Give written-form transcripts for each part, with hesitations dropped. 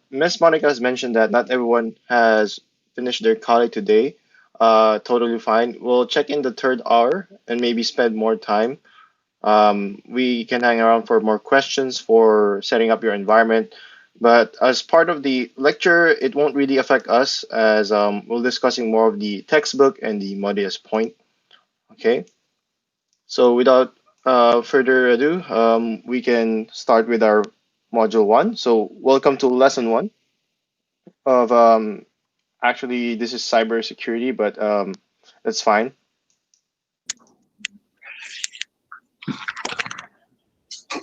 Miss Monica has mentioned that not everyone has finished their college today. Totally fine. We'll check in the third hour and maybe spend more time. We can hang around for more questions for setting up your environment. But as part of the lecture, it won't really affect us as we're discussing more of the textbook and the Modius point. Okay. So without further ado, we can start with our module one. So welcome to lesson one of actually this is cybersecurity, but that's fine.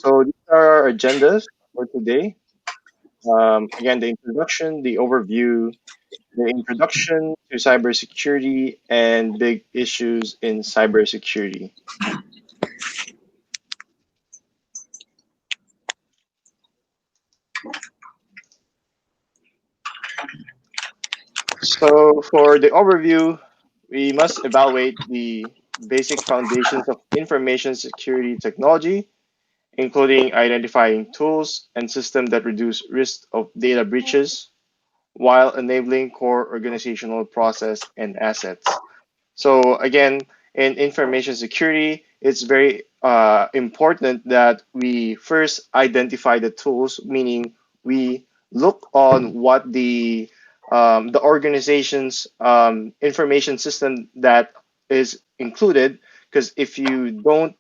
So these are our agendas for today. Again, the introduction, the overview, the introduction to cybersecurity, and big issues in cybersecurity. So for the overview, we must evaluate the basic foundations of information security technology, including identifying tools and systems that reduce risk of data breaches while enabling core organizational process and assets. So again, in information security, it's very important that we first identify the tools, meaning we look on what the organization's information system that is included. Because if you don't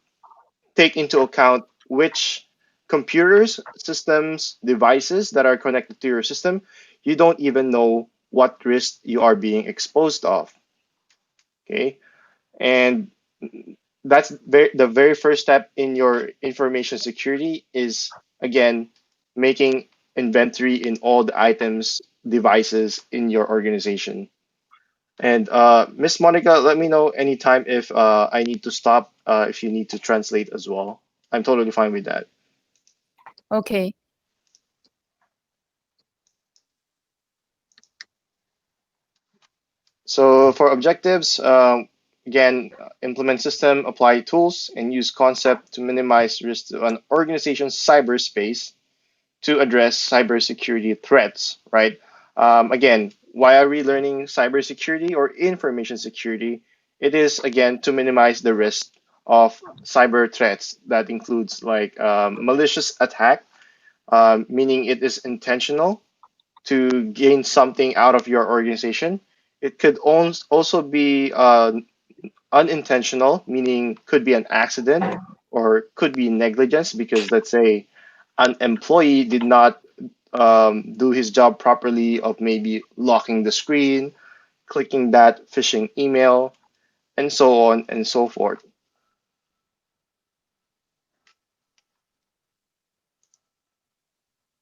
take into account which computers, systems, devices that are connected to your system, you don't even know what risk you are being exposed of. Okay, and the very first step in your information security is again making inventory in all the items, devices in your organization. And Miss Monica, let me know anytime if I need to stop, if you need to translate as well. I'm totally fine with that. Okay. So for objectives, again, implement system, apply tools, and use concept to minimize risk to an organization's cyberspace to address cybersecurity threats, right? Again, why are we learning cybersecurity or information security? It is, again, to minimize the risk of cyber threats. That includes like malicious attack, meaning it is intentional to gain something out of your organization. It could also be unintentional, meaning could be an accident or could be negligence because let's say an employee did not do his job properly of maybe locking the screen, clicking that phishing email, and so on and so forth.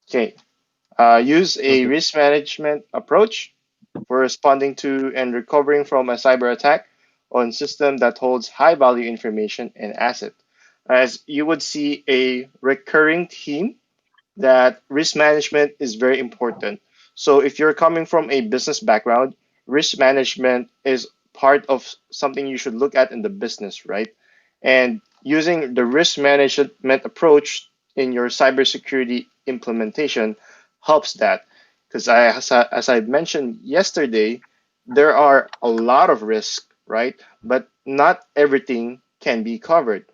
Okay, use a Okay. risk management approach for responding to and recovering from a cyber attack on system that holds high value information and asset. As you would see a recurring theme that risk management is very important. So if you're coming from a business background, risk management is part of something you should look at in the business, right? And using the risk management approach in your cybersecurity implementation helps that. Because as I mentioned yesterday, there are a lot of risks, right? But not everything can be covered.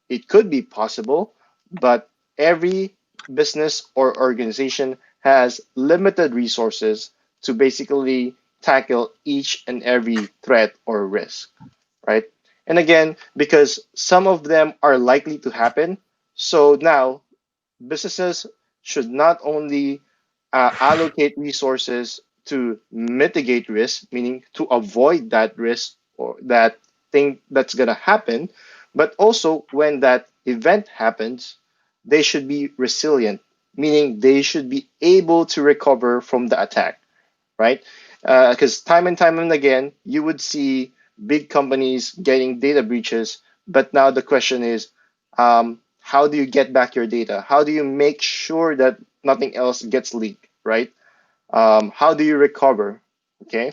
It could be possible, but every business or organization has limited resources to basically tackle each and every threat or risk, right? And again, because some of them are likely to happen, so now businesses should not only allocate resources to mitigate risk, meaning to avoid that risk or that thing that's going to happen, but also when that event happens, they should be resilient, meaning they should be able to recover from the attack, right? Because time and time and again, you would see big companies getting data breaches, but now the question is, how do you get back your data? How do you make sure that nothing else gets leaked, right? How do you recover? Okay.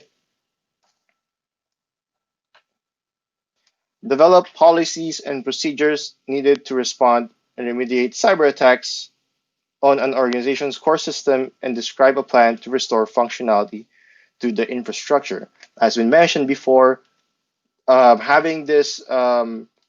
Develop policies and procedures needed to respond and remediate cyber attacks on an organization's core system and describe a plan to restore functionality to the infrastructure. As we mentioned before, having this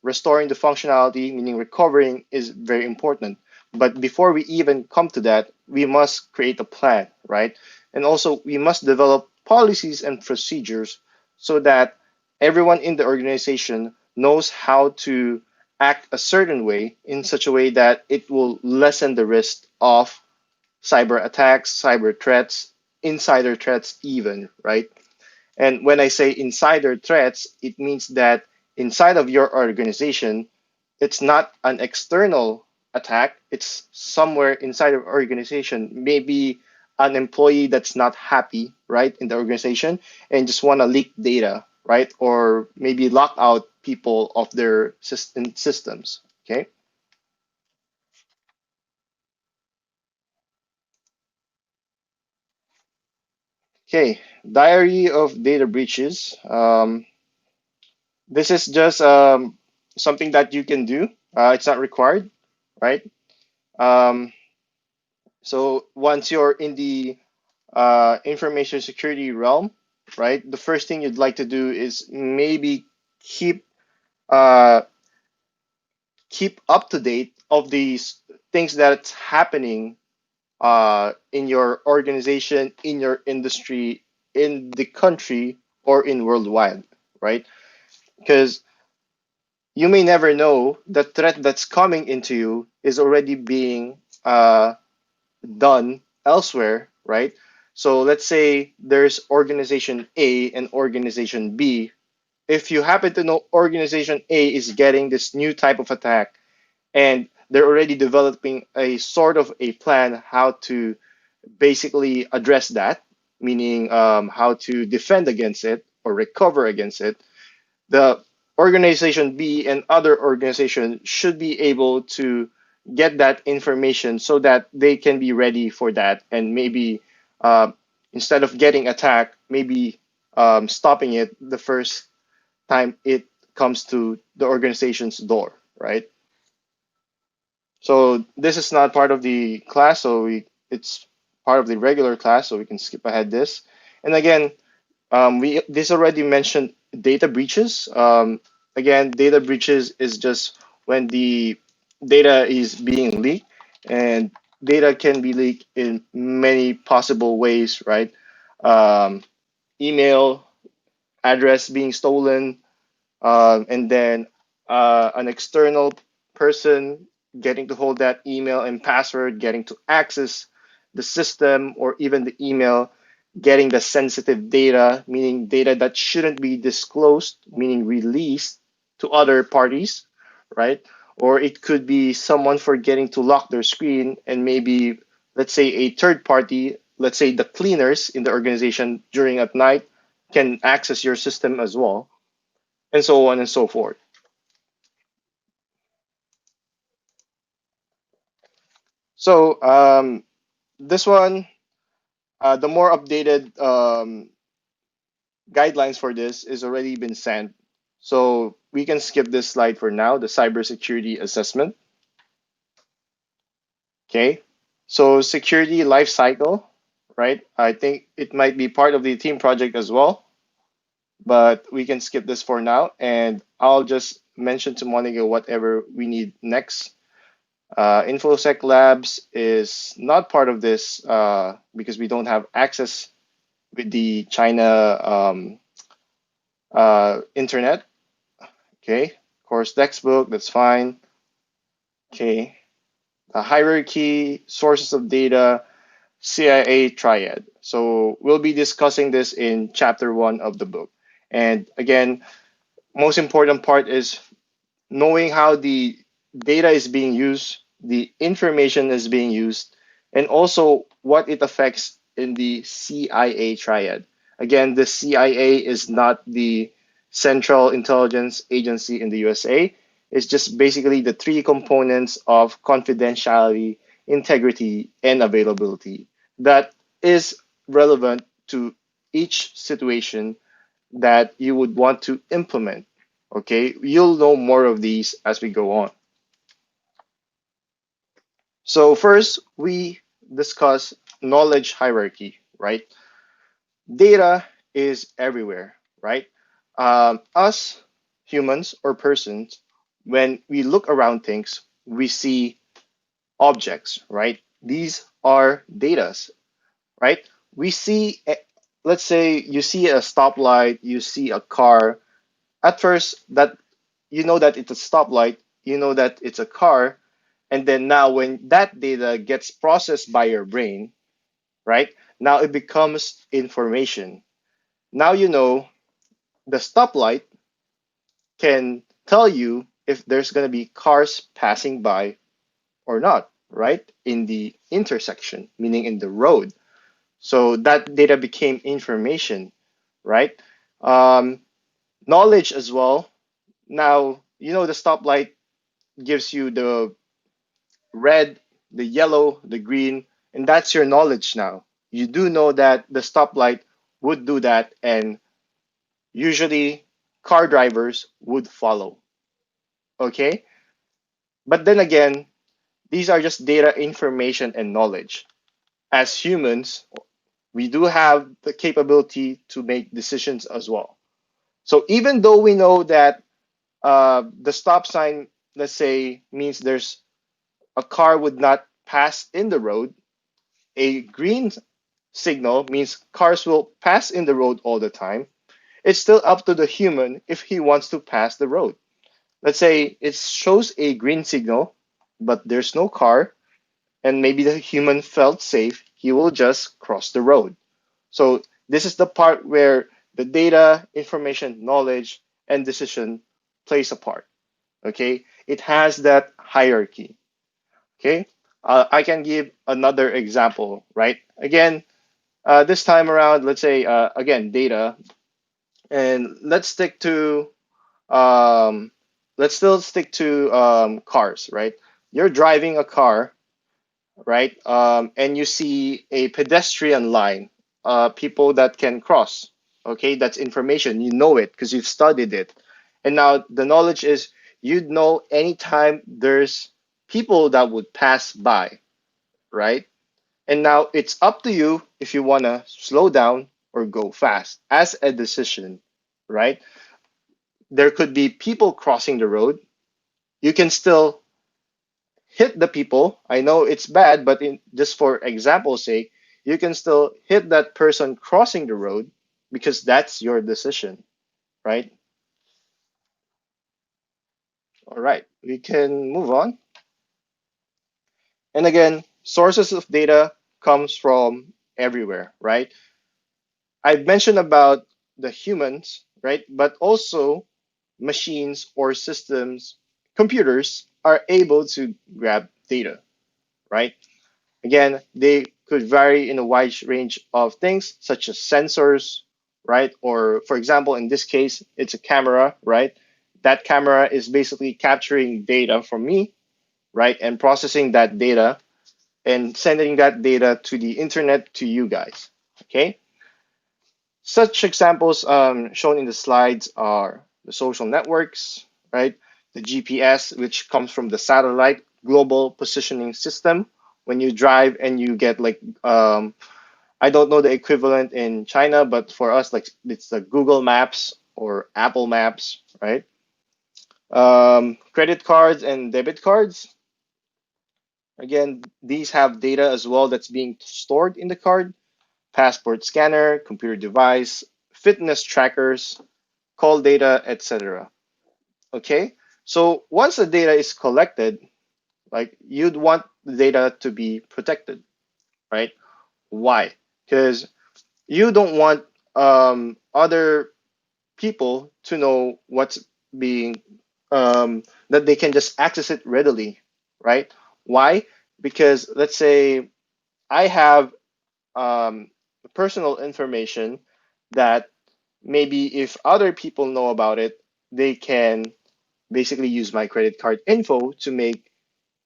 restoring the functionality, meaning recovering, is very important. But before we even come to that, we must create a plan, right? And also, we must develop policies and procedures so that everyone in the organization knows how to act a certain way in such a way that it will lessen the risk of cyber attacks, cyber threats, insider threats, even, right? And when I say insider threats, it means that inside of your organization, it's not an external attack, it's somewhere inside of organization, maybe an employee that's not happy, right, in the organization and just want to leak data, right? Or maybe lock out people of their systems. Okay. Okay. Diary of data breaches. This is just something that you can do. It's not required, right? Um, so once you're in the information security realm, right, the first thing you'd like to do is maybe keep uh, keep up to date of these things that's happening in your organization, in your industry, in the country, or in worldwide, right? Because you may never know the threat that's coming into you is already being done elsewhere, right? So let's say there's organization A and organization B. If you happen to know organization A is getting this new type of attack and they're already developing a sort of a plan how to basically address that, meaning how to defend against it or recover against it, the organization B and other organizations should be able to get that information so that they can be ready for that and maybe uh, instead of getting attacked, maybe stopping it the first time it comes to the organization's door, right? So this is not part of the class, so it's part of the regular class, so we can skip ahead this. And again, we this already mentioned data breaches. Again, data breaches is just when the data is being leaked, and data can be leaked in many possible ways, right? Um, email address being stolen, and then an external person getting to hold that email and password, getting to access the system or even the email, getting the sensitive data, meaning data that shouldn't be disclosed, meaning released to other parties, right? Or it could be someone forgetting to lock their screen and maybe, let's say, a third party, let's say the cleaners in the organization during at night can access your system as well, and so on and so forth. So this one, the more updated guidelines for this is already been sent. So we can skip this slide for now, the cybersecurity assessment. Okay. So security life cycle, right? I think it might be part of the team project as well, but we can skip this for now. And I'll just mention to Monica whatever we need next. InfoSec Labs is not part of this because we don't have access with the China internet. Okay, course textbook, that's fine. Okay, hierarchy, sources of data, CIA triad. So we'll be discussing this in chapter one of the book. And again, most important part is knowing how the data is being used, the information is being used, and also what it affects in the CIA triad. Again, the CIA is not the Central Intelligence Agency in the USA. It's just basically the three components of confidentiality, integrity, and availability that is relevant to each situation that you would want to implement. Okay, you'll know more of these as we go on. So first, we discuss knowledge hierarchy, right? Data is everywhere, right? Us humans or persons, when we look around things, we see objects, right? These are datas, right? We see, let's say you see a stoplight, you see a car. At first, that you know that it's a stoplight, you know that it's a car, and then now when that data gets processed by your brain, right? Now it becomes information. Now you know the stoplight can tell you if there's going to be cars passing by or not, right? In the intersection, meaning in the road. So that data became information, right? Um, Knowledge as well. Now, you know, the stoplight gives you the red, the yellow, the green, and that's your knowledge now. You do know that the stoplight would do that, and usually car drivers would follow. Okay? But then again, these are just data, information, and knowledge. As humans, we do have the capability to make decisions as well. So even though we know that the stop sign, let's say, means there's a car would not pass in the road, a green signal means cars will pass in the road all the time. It's still up to the human if he wants to pass the road. Let's say it shows a green signal, but there's no car, and maybe the human felt safe, he will just cross the road. So this is the part where the data, information, knowledge, and decision plays a part. Okay, it has that hierarchy. Okay, I can give another example, right? Again, this time around, let's say again data, and um, let's still stick to cars, right? You're driving a car, right? And you see a pedestrian line, people that can cross. Okay, that's information. You know it because you've studied it. And now the knowledge is you'd know anytime there's people that would pass by, right? And now it's up to you if you want to slow down or go fast as a decision, right? There could be people crossing the road. You can still hit the people. I know it's bad, but just for example's sake, you can still hit that person crossing the road because that's your decision, right? All right, we can move on. And again, sources of data comes from everywhere, right? I've mentioned about the humans, right? But also machines or systems, computers are able to grab data, right? Again, they could vary in a wide range of things, such as sensors, right? Or, for example, in this case, it's a camera, right? That camera is basically capturing data from me, right? And processing that data and sending that data to the internet to you guys, okay? Such examples shown in the slides are the social networks, right? The GPS, which comes from the satellite global positioning system. When you drive and you get like, I don't know the equivalent in China, but for us, like it's the Google Maps or Apple Maps, right? Credit cards and debit cards. Again, these have data as well that's being stored in the card. Passport scanner, computer device, fitness trackers, call data, etc. Okay, so once the data is collected, like you'd want the data to be protected, right? Why? Because you don't want other people to know what's being that they can just access it readily, right? Why? Because let's say I have personal information that maybe if other people know about it, they can basically use my credit card info to make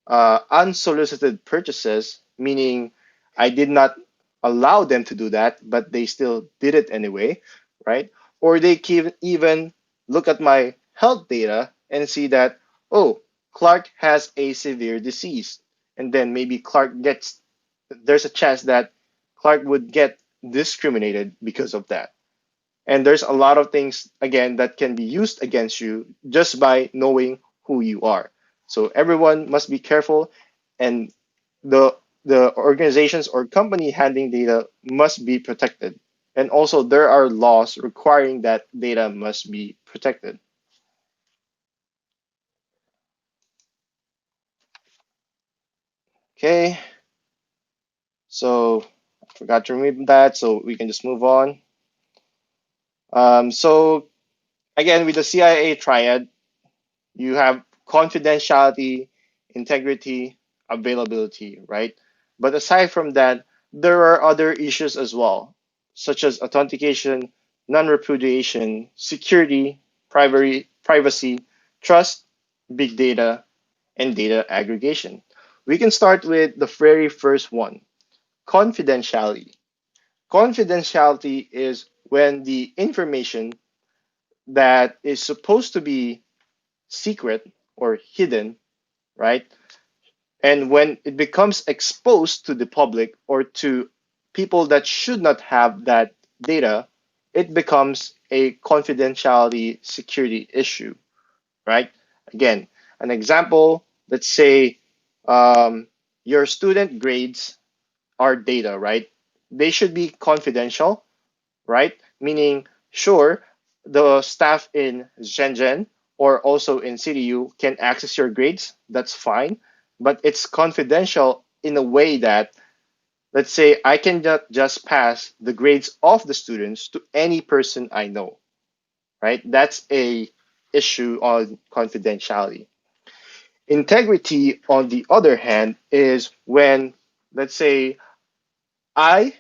unsolicited purchases, meaning I did not allow them to do that, but they still did it anyway, right? Or they can even look at my health data and see that, oh, Clark has a severe disease. and then maybe Clark gets, there's a chance that Clark would get discriminated because of that. And there's a lot of things, again, that can be used against you just by knowing who you are. So everyone must be careful, and the the organizations or company handling data must be protected. And also there are laws requiring that data must be protected. Okay, so I forgot to remove that, so we can just move on. So again, with the CIA triad, you have confidentiality, integrity, availability, right? But aside from that, there are other issues as well, such as authentication, non-repudiation, security, privacy, trust, big data, and data aggregation. We can start with the very first one, confidentiality. Confidentiality is when the information that is supposed to be secret or hidden, right? And when it becomes exposed to the public or to people that should not have that data, it becomes a confidentiality security issue, right? Again, an example, let's say your student grades are data, right? They should be confidential, right? Meaning, sure, the staff in Shenzhen or also in CDU can access your grades. That's fine, but it's confidential in a way that, let's say, I can just pass the grades of the students to any person I know, right? That's a issue on confidentiality. Integrity, on the other hand, is when, let's say, I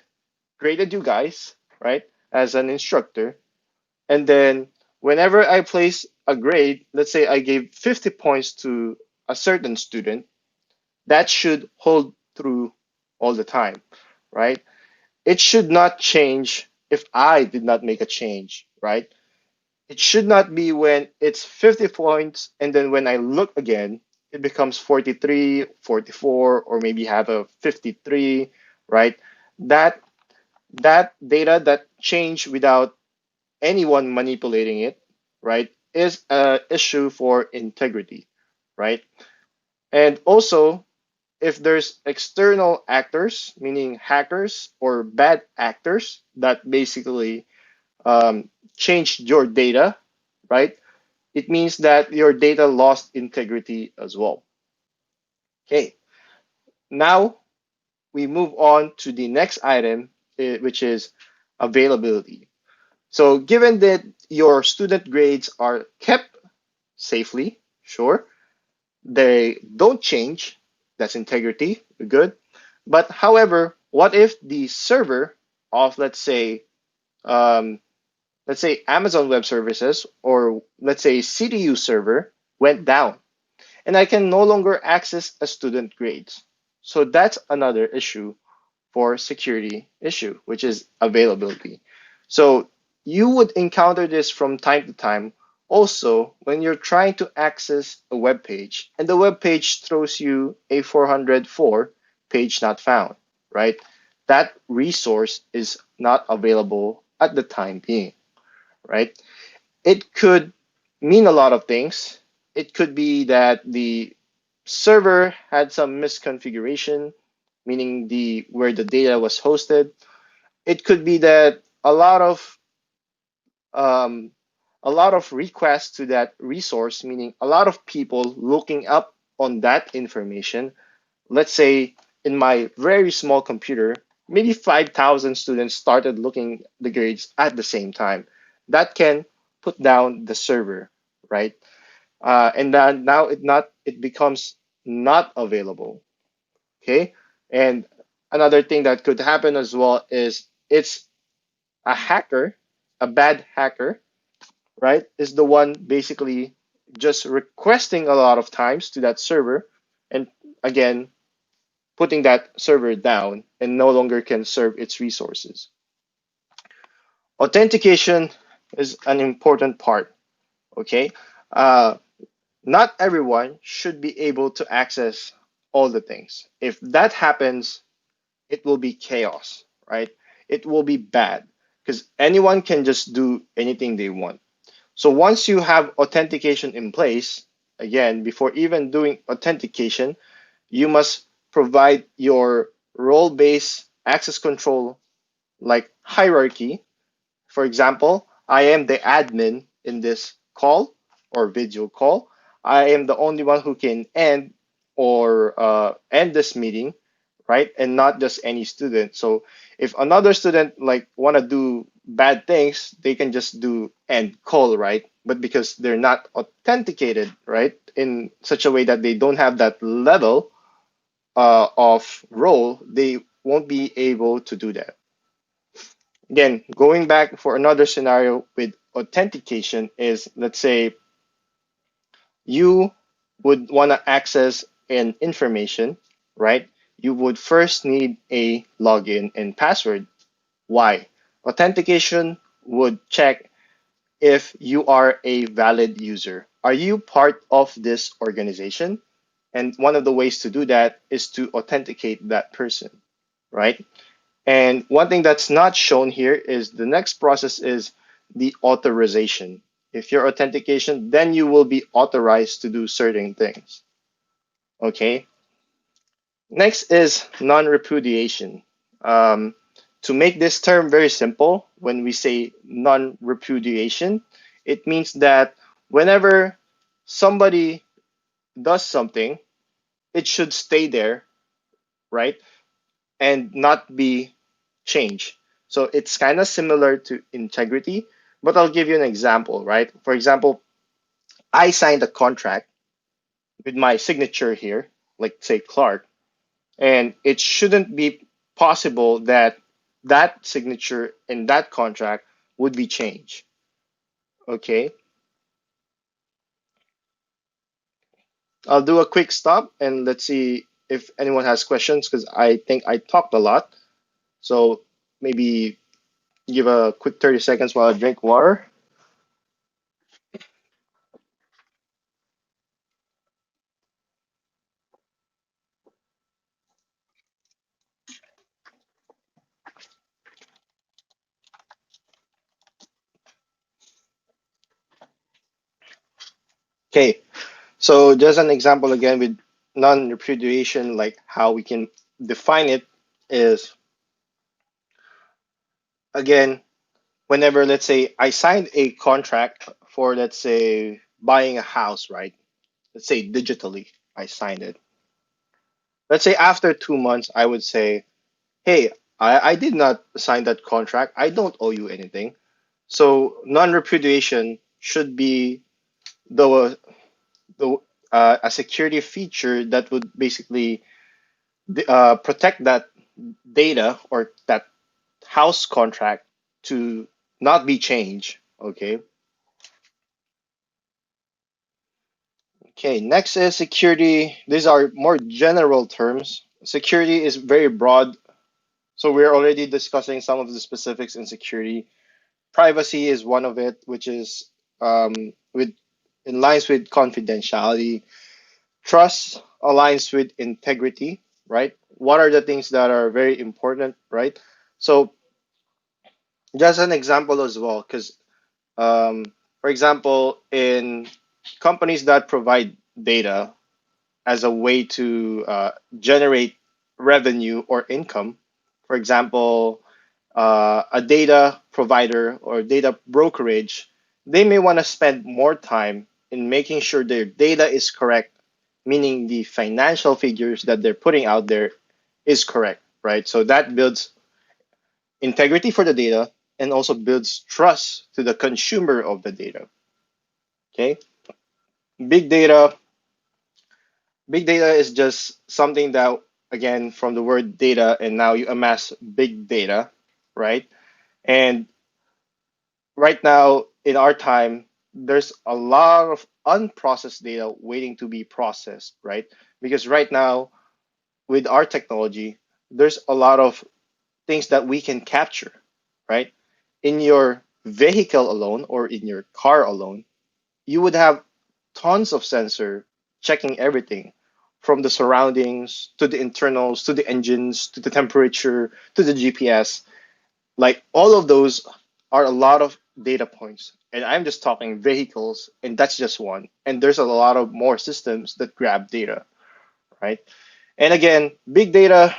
graded you guys, right, as an instructor. And then whenever I place a grade, let's say I gave 50 points to a certain student, that should hold through all the time, right? It should not change if I did not make a change, right? It should not be when it's 50 points and then when I look again, it becomes 43, 44, or maybe have a 53, right? That that data that change without anyone manipulating it, right, is a issue for integrity, right? And also, if there's external actors, meaning hackers or bad actors that basically changed your data, right, it means that your data lost integrity as well. Okay, now we move on to the next item, which is availability. So, given that your student grades are kept safely, sure. They don't change. That's integrity. Good. But however, what if the server of, um, let's say Amazon Web Services, or let's say CDU server went down and I can no longer access a student grades. So that's another issue for security issue, which is availability. So you would encounter this from time to time also when you're trying to access a web page and the web page throws you a 404 page not found, right? That resource is not available at the time being, right? It could mean a lot of things. It could be that the server had some misconfiguration, meaning the where the data was hosted. It could be that um, a lot of requests to that resource, meaning a lot of people looking up on that information. Let's say in my very small computer, maybe 5,000 students started looking the grades at the same time. That can put down the server, right? And then now it becomes not available. Okay, and another thing that could happen as well is it's a hacker, a bad hacker, right? Is the one basically just requesting a lot of times to that server, and again putting that server down and no longer can serve its resources. Authentication is an important part. Okay, uh, not everyone should be able to access all the things. If that happens, it will be chaos, right? It will be bad because anyone can just do anything they want. So once you have authentication in place, again, before even doing authentication, you must provide your role based access control like hierarchy. For example, I am the admin in this call or video call. I am the only one who can end this meeting, right? And not just any student. So if another student like want to do bad things, they can just do end call, right? But because they're not authenticated, right, in such a way that they don't have that level of role, they won't be able to do that. Again, going back for another scenario with authentication is, let's say you would want to access an information, right? You would first need a login and password. Why? Authentication would check if you are a valid user. Are you part of this organization? And one of the ways to do that is to authenticate that person, right? And one thing that's not shown here is the next process is the authorization. If you're authentication, then you will be authorized to do certain things. Okay. Next is non-repudiation. Um, to make this term very simple, when we say non-repudiation, it means that whenever somebody does something, it should stay there, right? And not be changed. So it's kind of similar to integrity, but I'll give you an example, right? For example, I signed a contract with my signature here, like say Clark, and it shouldn't be possible that that signature in that contract would be changed. Okay, I'll do a quick stop and let's see if anyone has questions because I think I talked a lot. So maybe give a quick 30 seconds while I drink water. Okay, so just an example again with non-repudiation, like how we can define it is again, whenever let's say I signed a contract for let's say buying a house, right? Let's say digitally, I signed it. Let's say after 2 months, I would say, hey, I did not sign that contract. I don't owe you anything. So non-repudiation should be the a security feature that would basically protect that data or that house contract to not be changed. Okay. Okay. Next is security. These are more general terms. Security is very broad. So we're already discussing some of the specifics in security. Privacy is one of it, which is with in lines with confidentiality. Trust aligns with integrity, right? What are the things that are very important, right? So just an example as well, because for example, in companies that provide data as a way to generate revenue or income, for example, a data provider or data brokerage, they may want to spend more time in making sure their data is correct, meaning the financial figures that they're putting out there is correct, right? So that builds integrity for the data and also builds trust to the consumer of the data. Okay. Big data. Big data is just something that, again, from the word data, and now you amass big data, right? And right now, in our time, there's a lot of unprocessed data waiting to be processed, right? Because right now, with our technology, there's a lot of things that we can capture, right? In your vehicle alone or in your car alone, you would have tons of sensor checking everything from the surroundings to the internals to the engines to the temperature to the GPS. Like all of those are a lot of data points. And I'm just talking vehicles, and that's just one. And there's a lot of more systems that grab data, right? And again, big data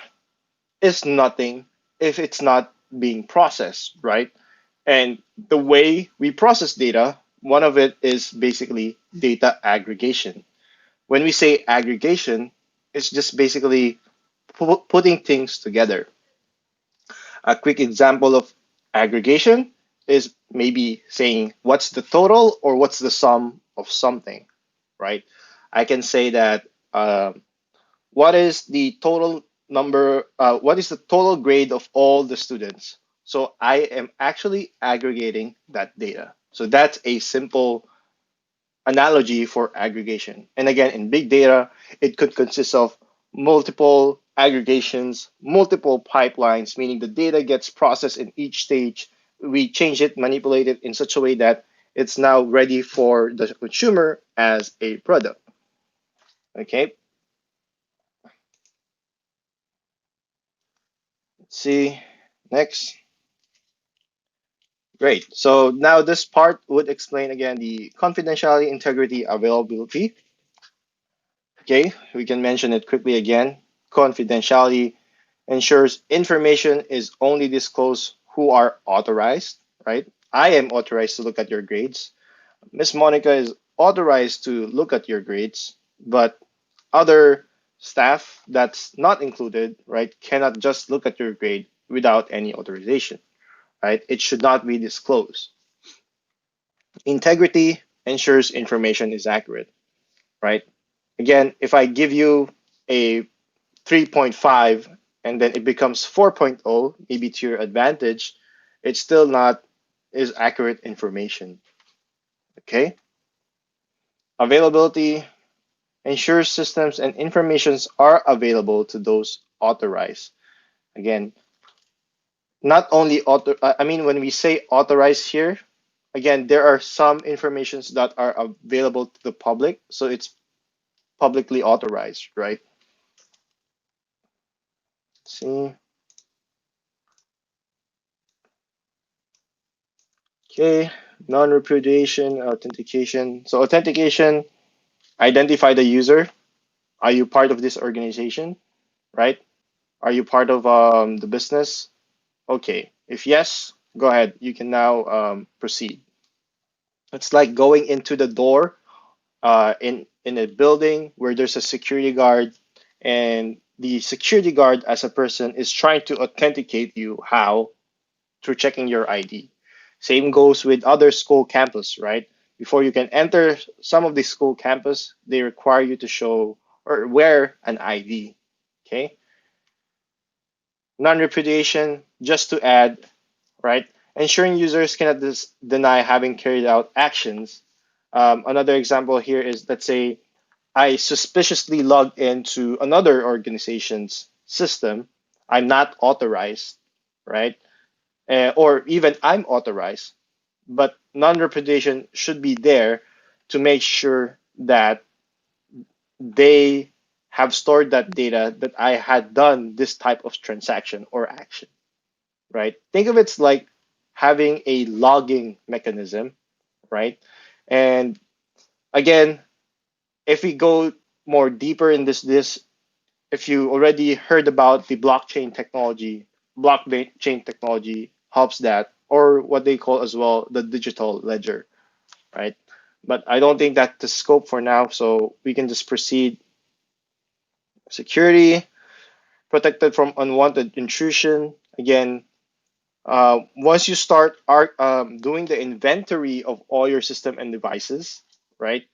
is nothing if it's not being processed, right? And the way we process data, one of it is basically data aggregation. When we say aggregation, it's just basically putting things together. A quick example of aggregation is maybe saying what's the total or what's the sum of something, right? I can say that what is the total what is the total grade of all the students? So I am actually aggregating that data. So that's a simple analogy for aggregation. And again, in big data, it could consist of multiple aggregations, multiple pipelines, meaning the data gets processed in each stage. We change it, manipulate it in such a way that it's now ready for the consumer as a product. Okay, let's see. Next. Great. So now this part would explain again the confidentiality, integrity, availability. Okay, we can mention it quickly again. Confidentiality ensures information is only disclosed who are authorized, right? I am authorized to look at your grades. Miss Monica is authorized to look at your grades, but other staff that's not included, right, cannot just look at your grade without any authorization, right? It should not be disclosed. Integrity ensures information is accurate, right? Again, if I give you a 3.5 and then it becomes 4.0, maybe to your advantage, it's still not is accurate information. Okay? Availability ensures systems and informations are available to those authorized. Again, not only I mean when we say authorized here, again there are some informations that are available to the public, so it's publicly authorized, right? See. Okay, non-repudiation, authentication. So authentication, identify the user. Are you part of this organization, right? Are you part of the business? Okay, if yes, go ahead. You can now proceed. It's like going into the door in a building where there's a security guard, and the security guard as a person is trying to authenticate you. How? Through checking your ID. Same goes with other school campus, right? Before you can enter some of the school campus, they require you to show or wear an ID. Okay. Non-repudiation, just to add, right? Ensuring users cannot deny having carried out actions. Another example here is, let's say I suspiciously logged into another organization's system. I'm not authorized, right? Or even I'm authorized, but non-repudiation should be there to make sure that they have stored that data that I had done this type of transaction or action, right? Think of it like having a logging mechanism, right? And again, if we go more deeper in this, if you already heard about the blockchain technology helps that, or what they call as well the digital ledger, right? But I don't think that's the scope for now, so we can just proceed. Security, protected from unwanted intrusion. Again, once you start doing the inventory of all your system and devices, right?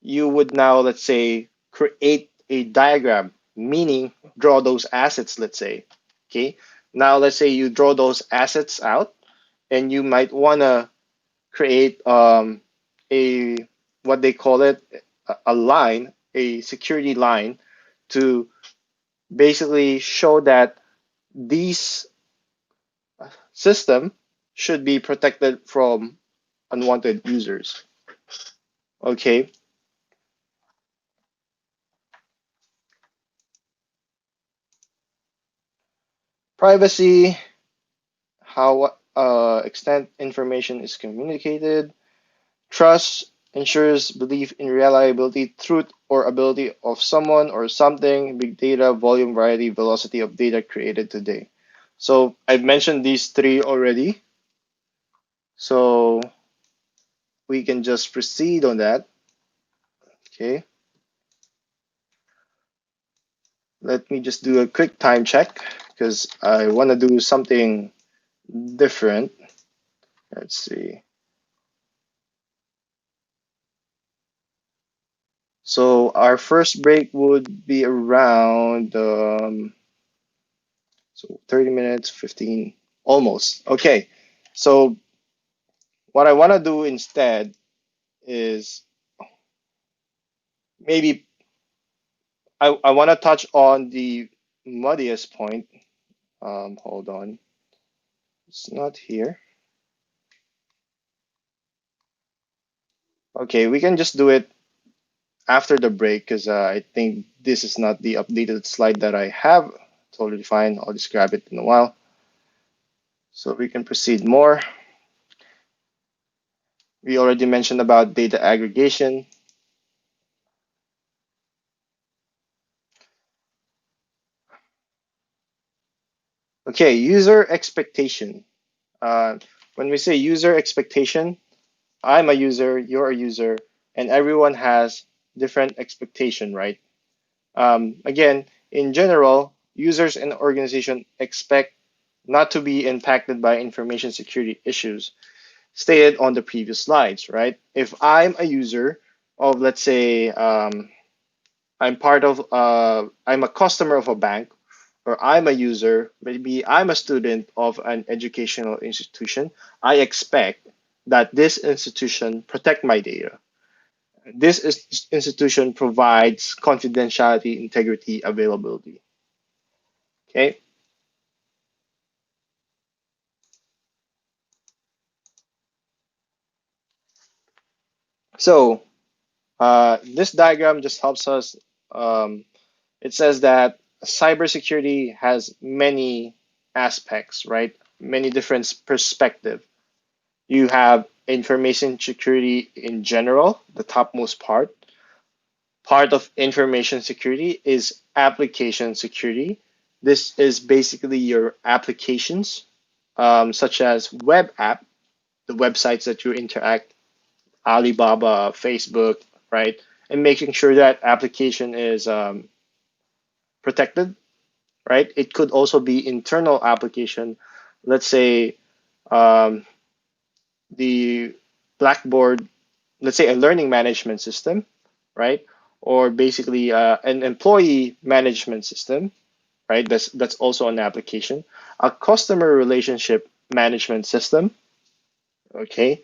You would now, let's say, create a diagram, meaning draw those assets, let's say. Okay. Now, let's say you draw those assets out, and you might want to create a what they call it a line, a security line to basically show that these system should be protected from unwanted users. Okay. Privacy, how extent information is communicated. Trust ensures belief in reliability, truth, or ability of someone or something. Big data, volume, variety, velocity of data created today. So I've mentioned these three already. So we can just proceed on that. Okay. Let me just do a quick time check because I want to do something different. Let's see. So our first break would be around 30 minutes, 15, almost. Okay. So what I want to do instead is maybe I want to touch on the muddiest point. Hold on. It's not here. Okay, we can just do it after the break because I think this is not the updated slide that I have. Totally fine. I'll just grab it in a while. So we can proceed more. We already mentioned about data aggregation. Okay, user expectation. Uh, when we say user expectation, I'm a user, you're a user, and everyone has different expectation, right? Again, in general, users and organization expect not to be impacted by information security issues stated on the previous slides, right? If I'm a user of, let's say, I'm a customer of a bank, or I'm a user, maybe I'm a student of an educational institution, I expect that this institution protect my data. This institution provides confidentiality, integrity, availability. Okay, so this diagram just helps us. Um, it says that cybersecurity has many aspects, right? Many different perspectives. You have information security in general, the topmost part. Part of information security is application security. This is basically your applications, such as web app, the websites that you interact, Alibaba, Facebook, right? And making sure that application is protected, right? It could also be internal application. Let's say um, the Blackboard, let's say a learning management system, right? Or basically an employee management system, right? That's also an application. A customer relationship management system, okay?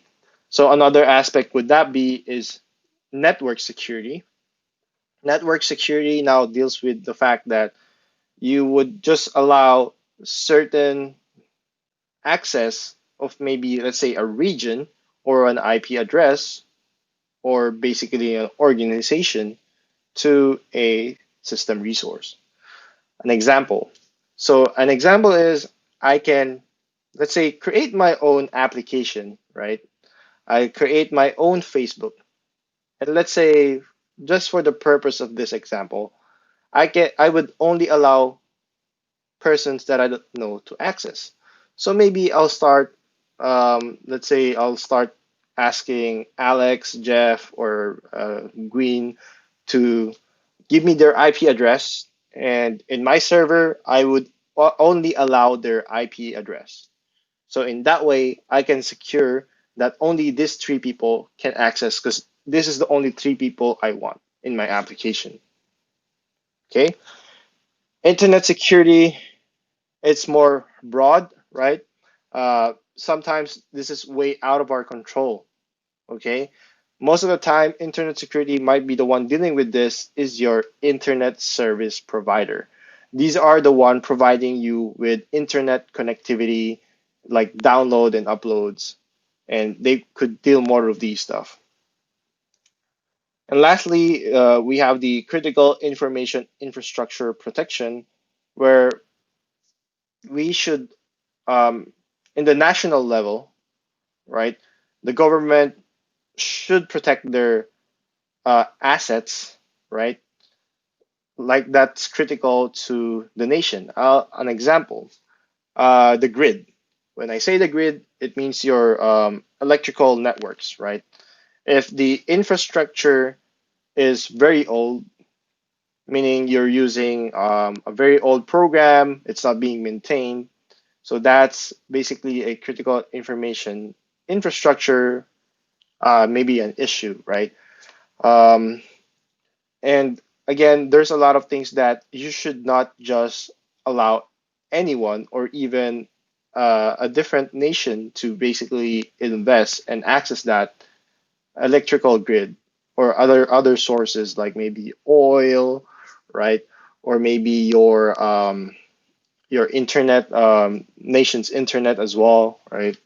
So another aspect would that be is network security. Network security now deals with the fact that you would just allow certain access of maybe let's say a region or an IP address or basically an organization to a system resource. An example. So an example is I can let's say create my own application, right? I create my own Facebook. And let's say just for the purpose of this example, I would only allow persons that I don't know to access. So maybe I'll start, let's say I'll start asking Alex, Jeff, or Gwyn to give me their IP address. And in my server, I would only allow their IP address. So in that way, I can secure that only these three people can access because this is the only three people I want in my application. Okay. Internet security, it's more broad, right? Sometimes this is way out of our control. Okay. Most of the time, internet security might be the one dealing with this is your internet service provider. These are the one providing you with internet connectivity, like download and uploads, and they could deal more of these stuff. And lastly, we have the critical information infrastructure protection, where we should, um, in the national level, right? The government should protect their assets, right? Like that's critical to the nation. An example, the grid. When I say the grid, it means your electrical networks, right? If the infrastructure is very old, meaning you're using a very old program, it's not being maintained. So that's basically a critical information infrastructure, maybe an issue, right? Um, and again, there's a lot of things that you should not just allow anyone or even a different nation to basically invest and access that electrical grid or other sources like maybe oil, right? Or maybe your internet, nation's internet as well, right?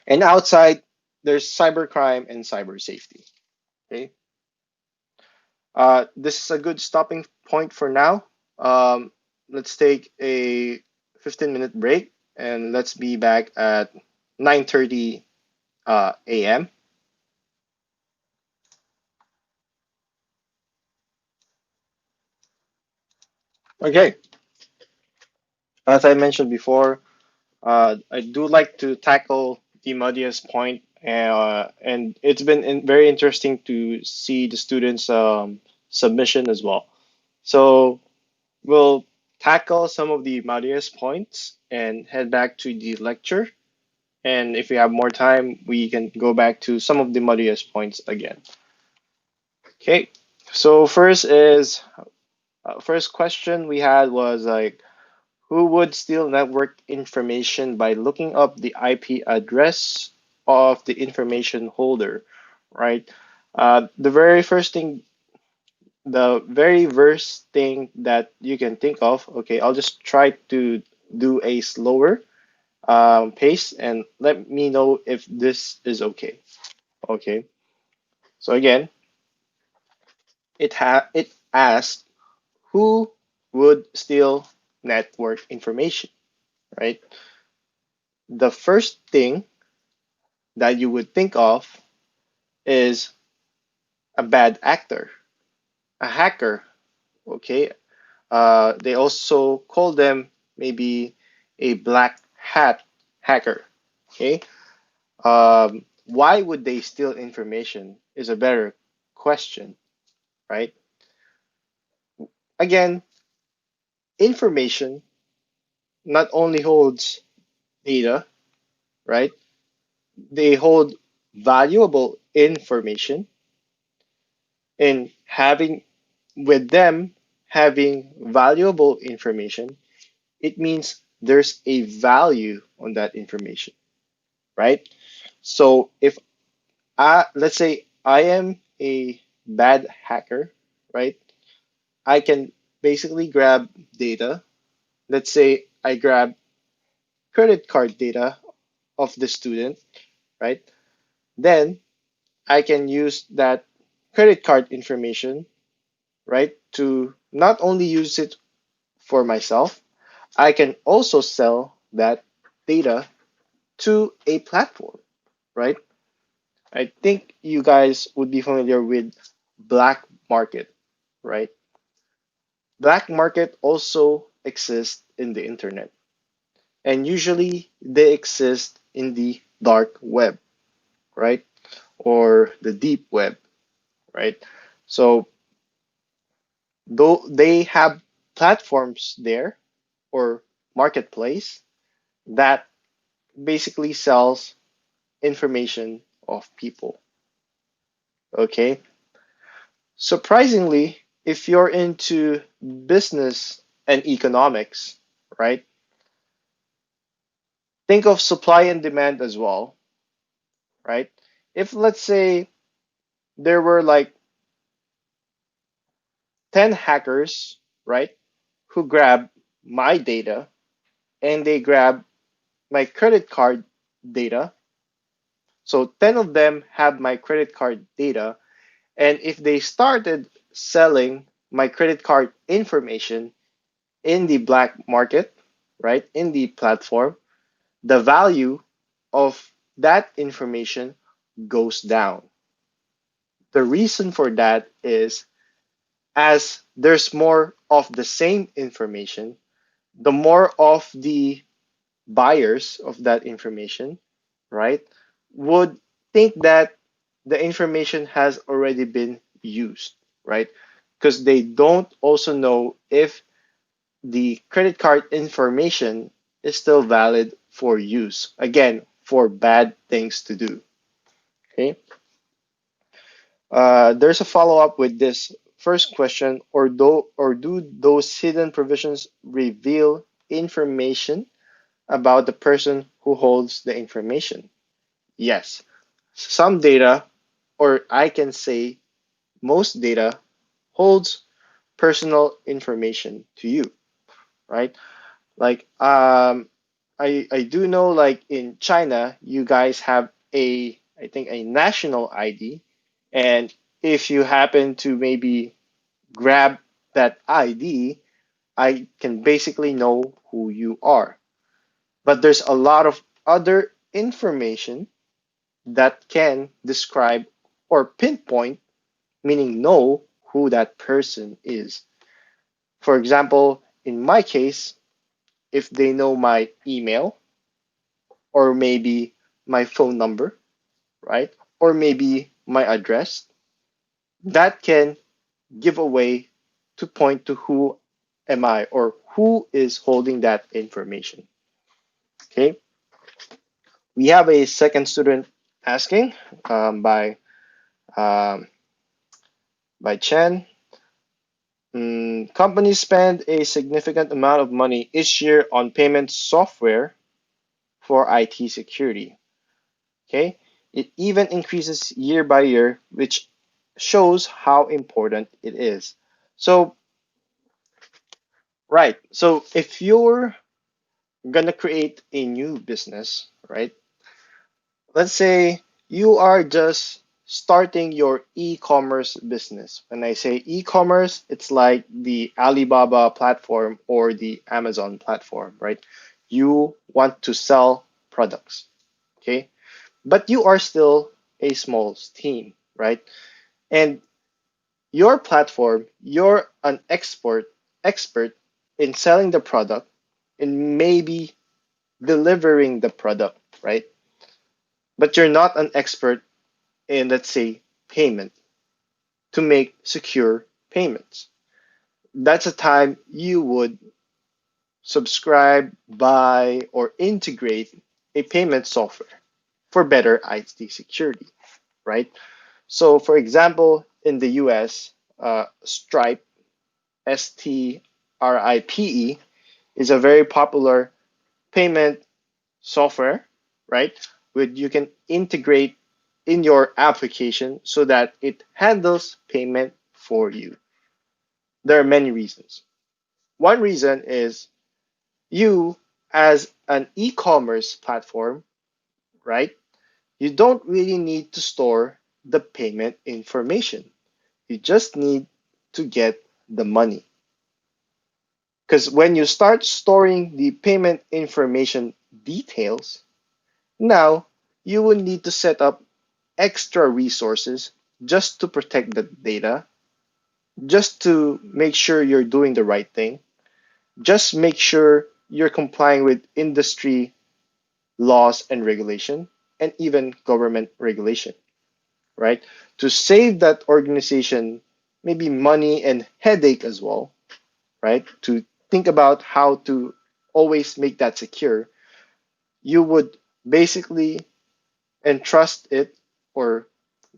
And outside, there's cybercrime and cyber safety. Okay, this is a good stopping point for now. Let's take a 15-minute break and let's be back at 9:30 a.m. Okay, as I mentioned before, I do like to tackle the muddiest point, and it's been very interesting to see the students' submission as well. So we'll tackle some of the muddiest points and head back to the lecture. And if we have more time, we can go back to some of the muddiest points again. Okay. So first question we had was like, who would steal network information by looking up the IP address of the information holder, right? The very first thing that you can think of, okay, I'll just try to do a slower pace and let me know if this is okay. Okay, so again, it asks who would steal network information, right? The first thing that you would think of is a bad actor, a hacker. Okay, they also call them maybe a black hat hacker. Okay, why would they steal information is a better question, right? Again, information not only holds data, right? They hold valuable information, and having with them having valuable information, it means there's a value on that information, right? So if let's say I am a bad hacker, right? I can basically grab data. Let's say I grab credit card data of the student, right? Then I can use that credit card information, right, to not only use it for myself, I can also sell that data to a platform, right? I think you guys would be familiar with black market, right? Black market also exists in the internet, and usually they exist in the dark web, right? Or the deep web, right? So though they have platforms there or marketplace that basically sells information of people. Okay. Surprisingly, if you're into business and economics, right? Think of supply and demand as well, right? If let's say there were like 10 hackers, right, who grab my data and they grab my credit card data. So 10 of them have my credit card data. And if they started selling my credit card information in the black market, right, in the platform, the value of that information goes down. The reason for that is as there's more of the same information, the more of the buyers of that information, right, would think that the information has already been used, right? Because they don't also know if the credit card information is still valid for use. Again, for bad things to do. Okay. There's a follow up with this first question, or do those hidden provisions reveal information about the person who holds the information? Yes. Some data, or I can say most data, holds personal information to you, right? Like I do know like in China you guys have a I think a national ID, and if you happen to maybe grab that ID, I can basically know who you are. But there's a lot of other information that can describe or pinpoint, meaning know who that person is. For example, in my case, if they know my email or maybe my phone number, right? Or maybe my address, that can give a way to point to who am I or who is holding that information. Okay, we have a second student asking by um, Chen. Companies spend a significant amount of money each year on payment software for IT security. Okay, it even increases year by year, which shows how important it is. So, right. So, if you're gonna create a new business, right? Let's say you are just starting your e-commerce business. When I say e-commerce, it's like the Alibaba platform or the Amazon platform, right? You want to sell products, okay? But you are still a small team, right? And your platform, you're an expert in selling the product and maybe delivering the product, right? But you're not an expert in, let's say, payment to make secure payments. That's a time you would subscribe, buy, or integrate a payment software for better IT security, right? So, for example, in the US, Stripe, STRIPE, is a very popular payment software, right? Where you can integrate in your application so that it handles payment for you. There are many reasons. One reason is you, as an e commerce platform, right? You don't really need to store the payment information. You just need to get the money. Because when you start storing the payment information details, now you will need to set up extra resources just to protect the data, just to make sure you're doing the right thing, just make sure you're complying with industry laws and regulation, and even government regulation, right? To save that organization maybe money and headache as well, right? To think about how to always make that secure, you would basically entrust it or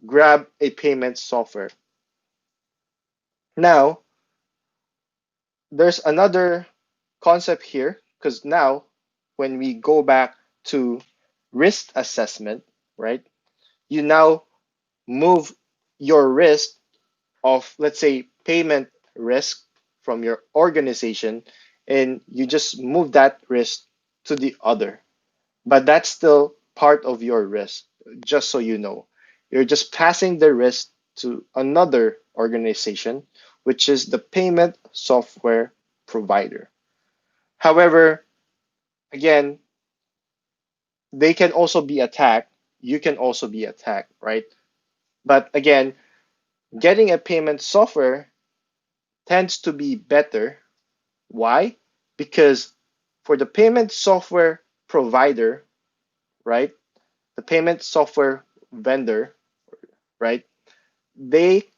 grab a payment software. Now, there's another concept here because now when we go back to risk assessment, right, you now move your risk of, let's say, payment risk from your organization and you just move that risk to the other. But that's still part of your risk, just so you know. You're just passing the risk to another organization, which is the payment software provider. However, Again, they can also be attacked. You can also be attacked, right? But again, getting a payment software tends to be better. Why? Because for the payment software provider, right? The payment software vendor, right? They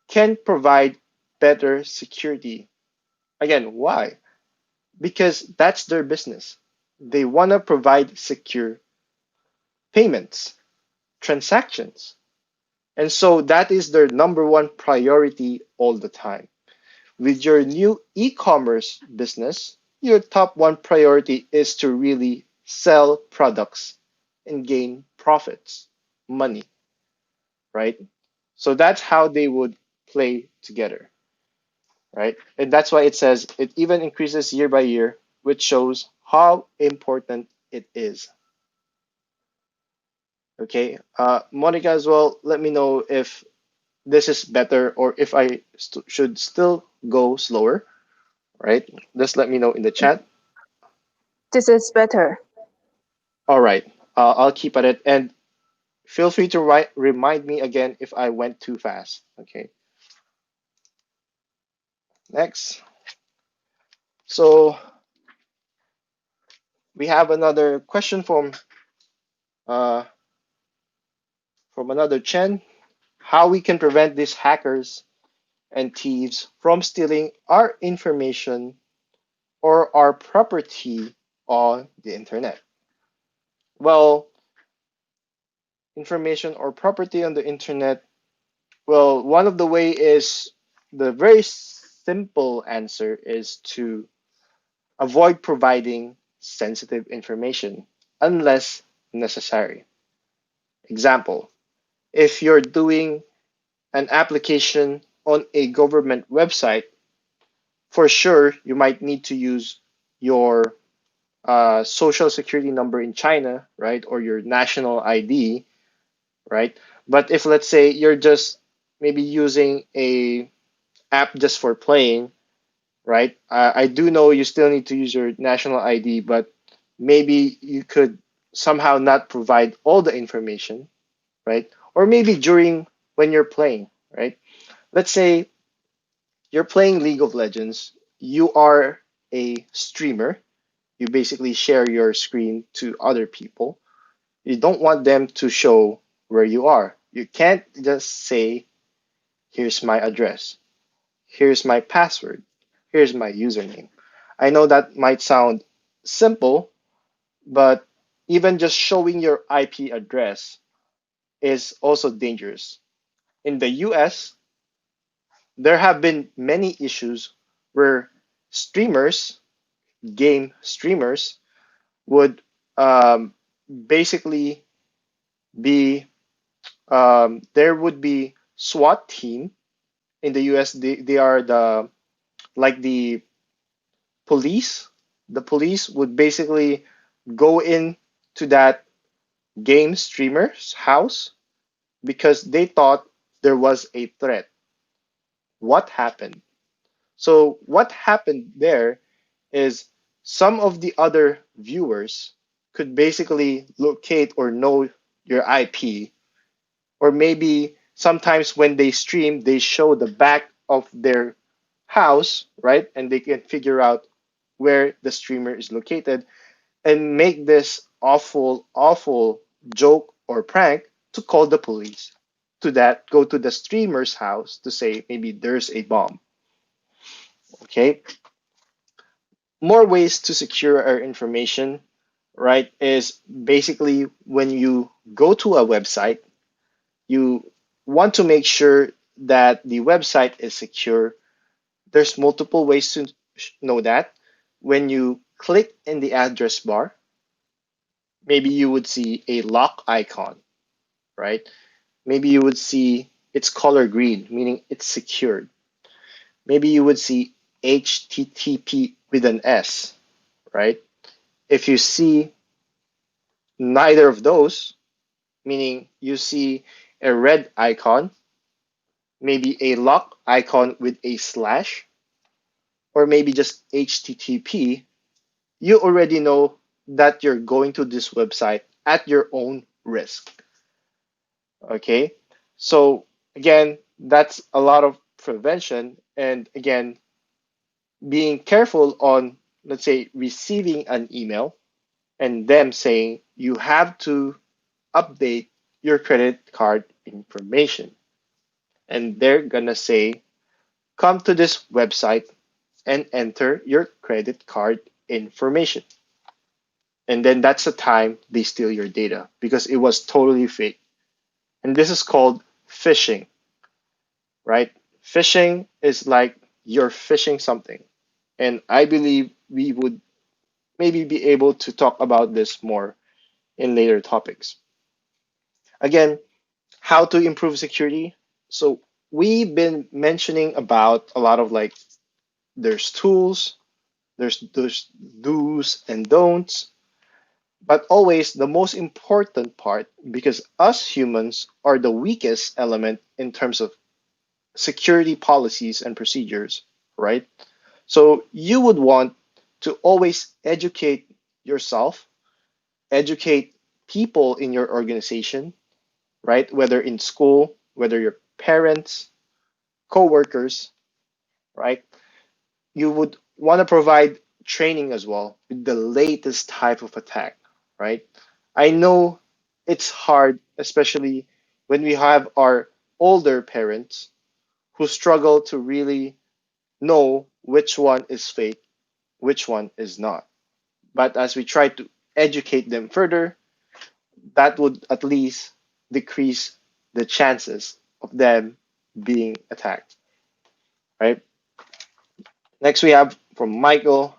can provide better security. Again, why? Because that's their business. They want to provide secure payments, transactions. And so that is their number one priority all the time. With your new e commerce business, your top one priority is to really sell products and gain profits, money, right? So that's how they would play together, right? And that's why it says it even increases year by year, which shows how important it is. Okay, Monica as well. Let me know if this is better or if I should still go slower, right? Just let me know in the chat. This is better. All right, I'll keep at it and feel free to remind me again if I went too fast. Okay, next. So we have another question uh, from another Chen. How we can prevent these hackers and thieves from stealing our information or our property on the internet? Well, information or property on the internet. Well, one of the way is the very simple answer is to avoid providing sensitive information unless necessary. Example, if you're doing an application on a government website, for sure you might need to use your social security number in China, right? Or your national ID, right? But if let's say you're just maybe using a app just for playing, right? I do know you still need to use your national ID, but maybe you could somehow not provide all the information, right? Or maybe during when you're playing, right? Let's say you're playing League of Legends, you are a streamer, you basically share your screen to other people. You don't want them to show where you are. You can't just say, here's my address, here's my password, here's my username. I know that might sound simple, but even just showing your IP address is also dangerous. In the US, there have been many issues where streamers, game streamers, would basically be there would be SWAT team in the US. They are the like the police. The police would basically go in to that game streamer's house because they thought there was a threat. What happened? So what happened there is some of the other viewers could basically locate or know your IP, or maybe sometimes when they stream, they show the back of their house, right? And they can figure out where the streamer is located and make this awful, awful joke or prank to call the police to that, go to the streamer's house to say maybe there's a bomb. Okay. More ways to secure our information, right, is basically when you go to a website, you want to make sure that the website is secure. There's multiple ways to know that. When you click in the address bar, maybe you would see a lock icon, right? Maybe you would see it's color green, meaning it's secured. Maybe you would see HTTP with an S, right? If you see neither of those, meaning you see a red icon, maybe a lock icon with a slash, or maybe just HTTP, you already know that you're going to this website at your own risk. Okay. So again, that's a lot of prevention. And again, being careful on, let's say, receiving an email and them saying you have to update your credit card information. And they're going to say, come to this website and enter your credit card information. And then that's the time they steal your data because it was totally fake. And this is called phishing, right? Phishing is like you're phishing something. And I believe we would maybe be able to talk about this more in later topics. Again, how to improve security. So we've been mentioning about a lot of like there's tools, there's do's and don'ts, but always the most important part because us humans are the weakest element in terms of security policies and procedures, right? So you would want to always educate yourself, educate people in your organization, right? Whether in school, whether your parents, coworkers, right? You would want to provide training as well with the latest type of attack, right? I know it's hard, especially when we have our older parents who struggle to really know which one is fake, which one is not. But as we try to educate them further, that would at least decrease the chances of them being attacked, right? Next, we have from Michael,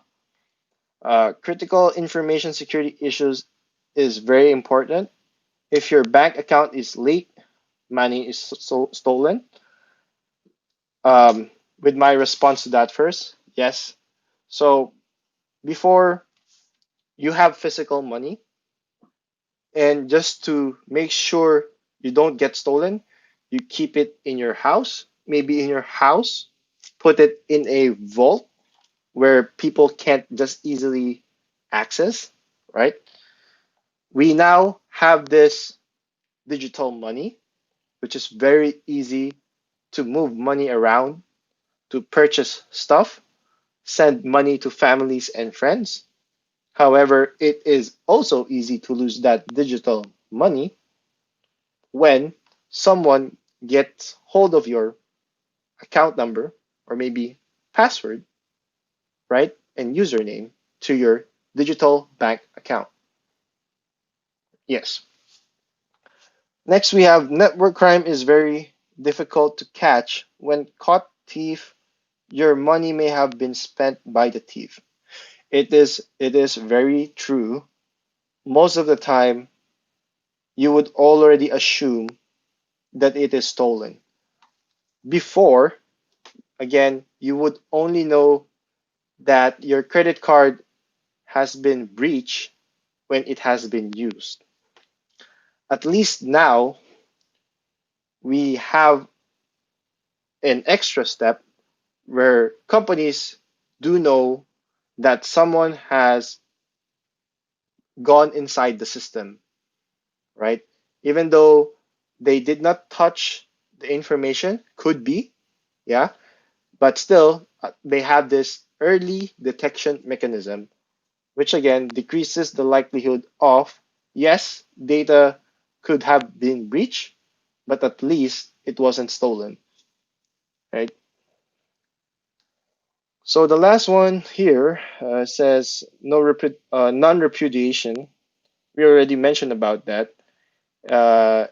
critical information security issues is very important. If your bank account is leaked, money is stolen. With my response to that first, yes. So before you have physical money, and just to make sure you don't get stolen, you keep it in your house, maybe in your house, put it in a vault where people can't just easily access, right? We now have this digital money, which is very easy to move money around, to purchase stuff, send money to families and friends. However, it is also easy to lose that digital money when someone gets hold of your account number or maybe password, right, and username to your digital bank account. Yes. Next, we have network crime is very difficult to catch. When caught thief, your money may have been spent by the thief. It is very true. Most of the time, you would already assume that it is stolen. Before, again, you would only know that your credit card has been breached when it has been used. At least now, we have an extra step where companies do know that someone has gone inside the system, right? Even though they did not touch the information, could be, yeah, but still, they have this early detection mechanism, which again decreases the likelihood of, yes, data could have been breached, but at least it wasn't stolen, right? So the last one here says no non-repudiation. We already mentioned about that. Uh,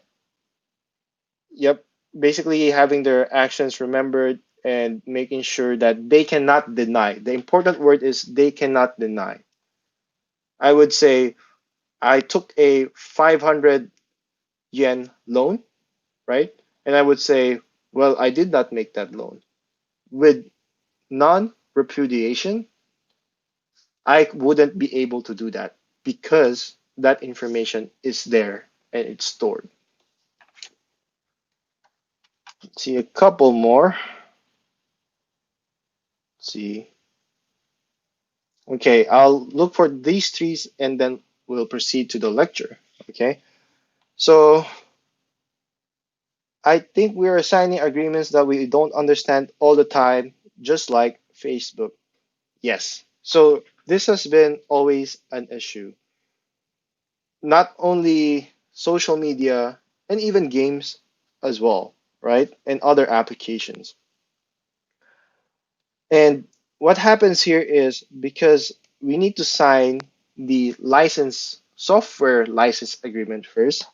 yep, basically having their actions remembered and making sure that they cannot deny. The important word is they cannot deny. I would say I took a 500 yen loan, right? And I would say, well, I did not make that loan. With non repudiation, I wouldn't be able to do that because that information is there and it's stored. Let's see a couple more. Let's see. Okay, I'll look for these trees and then we'll proceed to the lecture. Okay, so I think we're assigning agreements that we don't understand all the time, just like Facebook. Yes. So this has been always an issue. Not only social media and even games as well, right? And other applications. And what happens here is because we need to sign the license software license agreement first,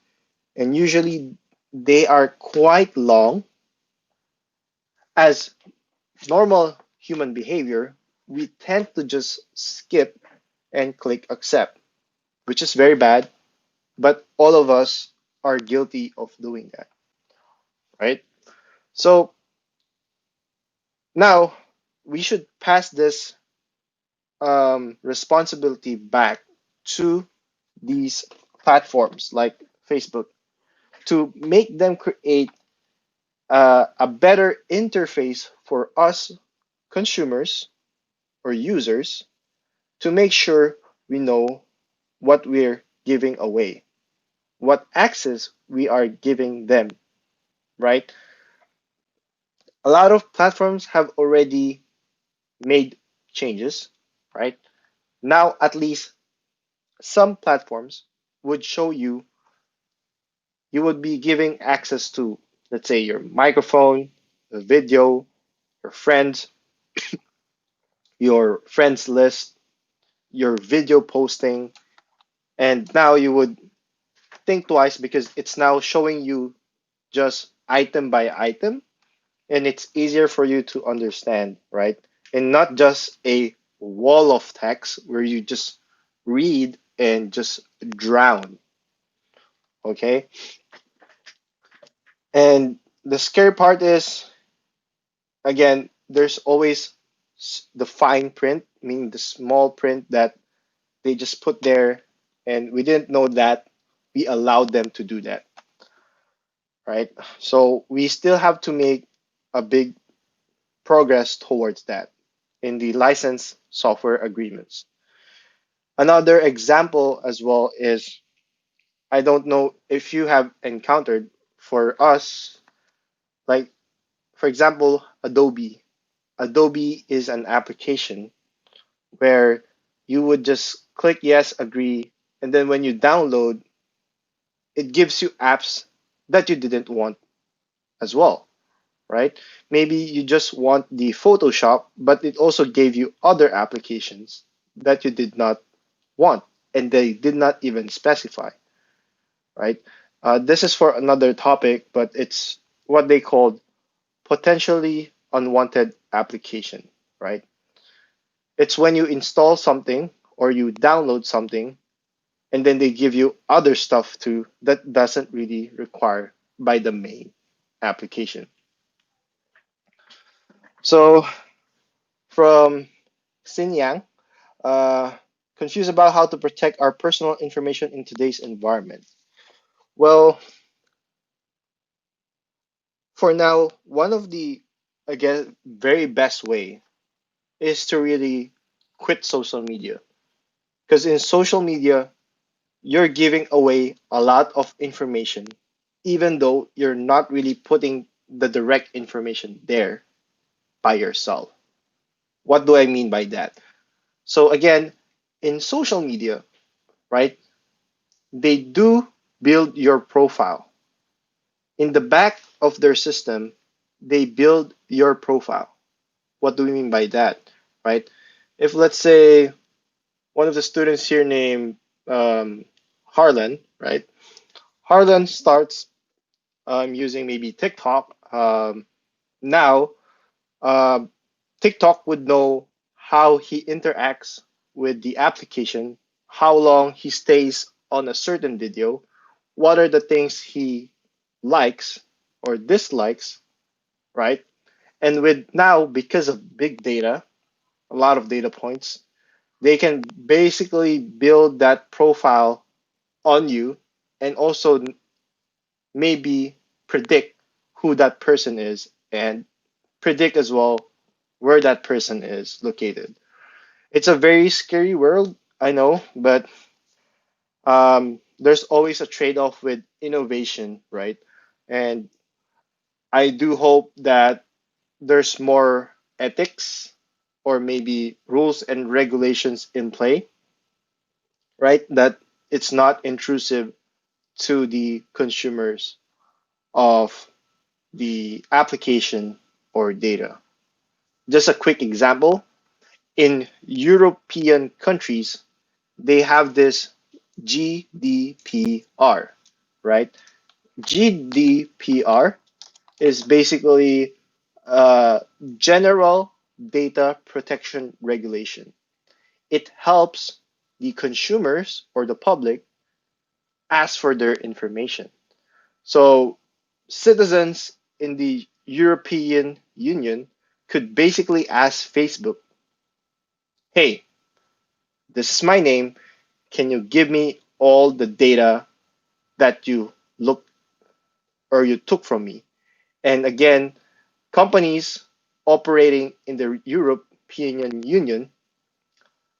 and usually they are quite long. As normal human behavior, we tend to just skip and click accept, which is very bad, but all of us are guilty of doing that, right? So now we should pass this responsibility back to these platforms like Facebook to make them create a better interface for us consumers or users to make sure we know what we're giving away, what access we are giving them, right? A lot of platforms have already made changes, right? Now, at least some platforms would show you, you would be giving access to, let's say, your microphone, the video, your friends, your friends list, your video posting, and now you would think twice because it's now showing you just item by item and it's easier for you to understand, right? And not just a wall of text where you just read and just drown, okay? And the scary part is, again, there's always the fine print, meaning the small print that they just put there, and we didn't know that we allowed them to do that, right? So we still have to make a big progress towards that in the license software agreements. Another example as well is, I don't know if you have encountered, for us, like for example, Adobe. Adobe is an application where you would just click yes, agree, and then when you download, it gives you apps that you didn't want as well, right? Maybe you just want the Photoshop, but it also gave you other applications that you did not want, and they did not even specify, right? This is for another topic, but it's what they called potentially unwanted application, right? It's when you install something or you download something and then they give you other stuff too that doesn't really require by the main application. So from Xin Yang, uh, confused about how to protect our personal information in today's environment. Well, for now, one of the, again, very best way is to really quit social media. Because in social media, you're giving away a lot of information, even though you're not really putting the direct information there by yourself. What do I mean by that? So again, in social media, right, they do build your profile. In the back of their system, they build your profile. What do we mean by that, right? If let's say one of the students here named Harlan, right? Harlan starts using maybe TikTok. Now, uh, TikTok would know how he interacts with the application, how long he stays on a certain video, what are the things he likes or dislikes, right? And with now, because of big data, a lot of data points, they can basically build that profile on you and also maybe predict who that person is and predict as well where that person is located. It's a very scary world, I know, but there's always a trade-off with innovation, right? And I do hope that there's more ethics or maybe rules and regulations in play, right? That it's not intrusive to the consumers of the application or data. Just a quick example, in European countries, they have this GDPR, right? GDPR is basically general data protection regulation. It helps the consumers or the public ask for their information. So citizens in the European Union could basically ask Facebook, hey, this is my name. Can you give me all the data that you look or you took from me? And again, companies operating in the European Union,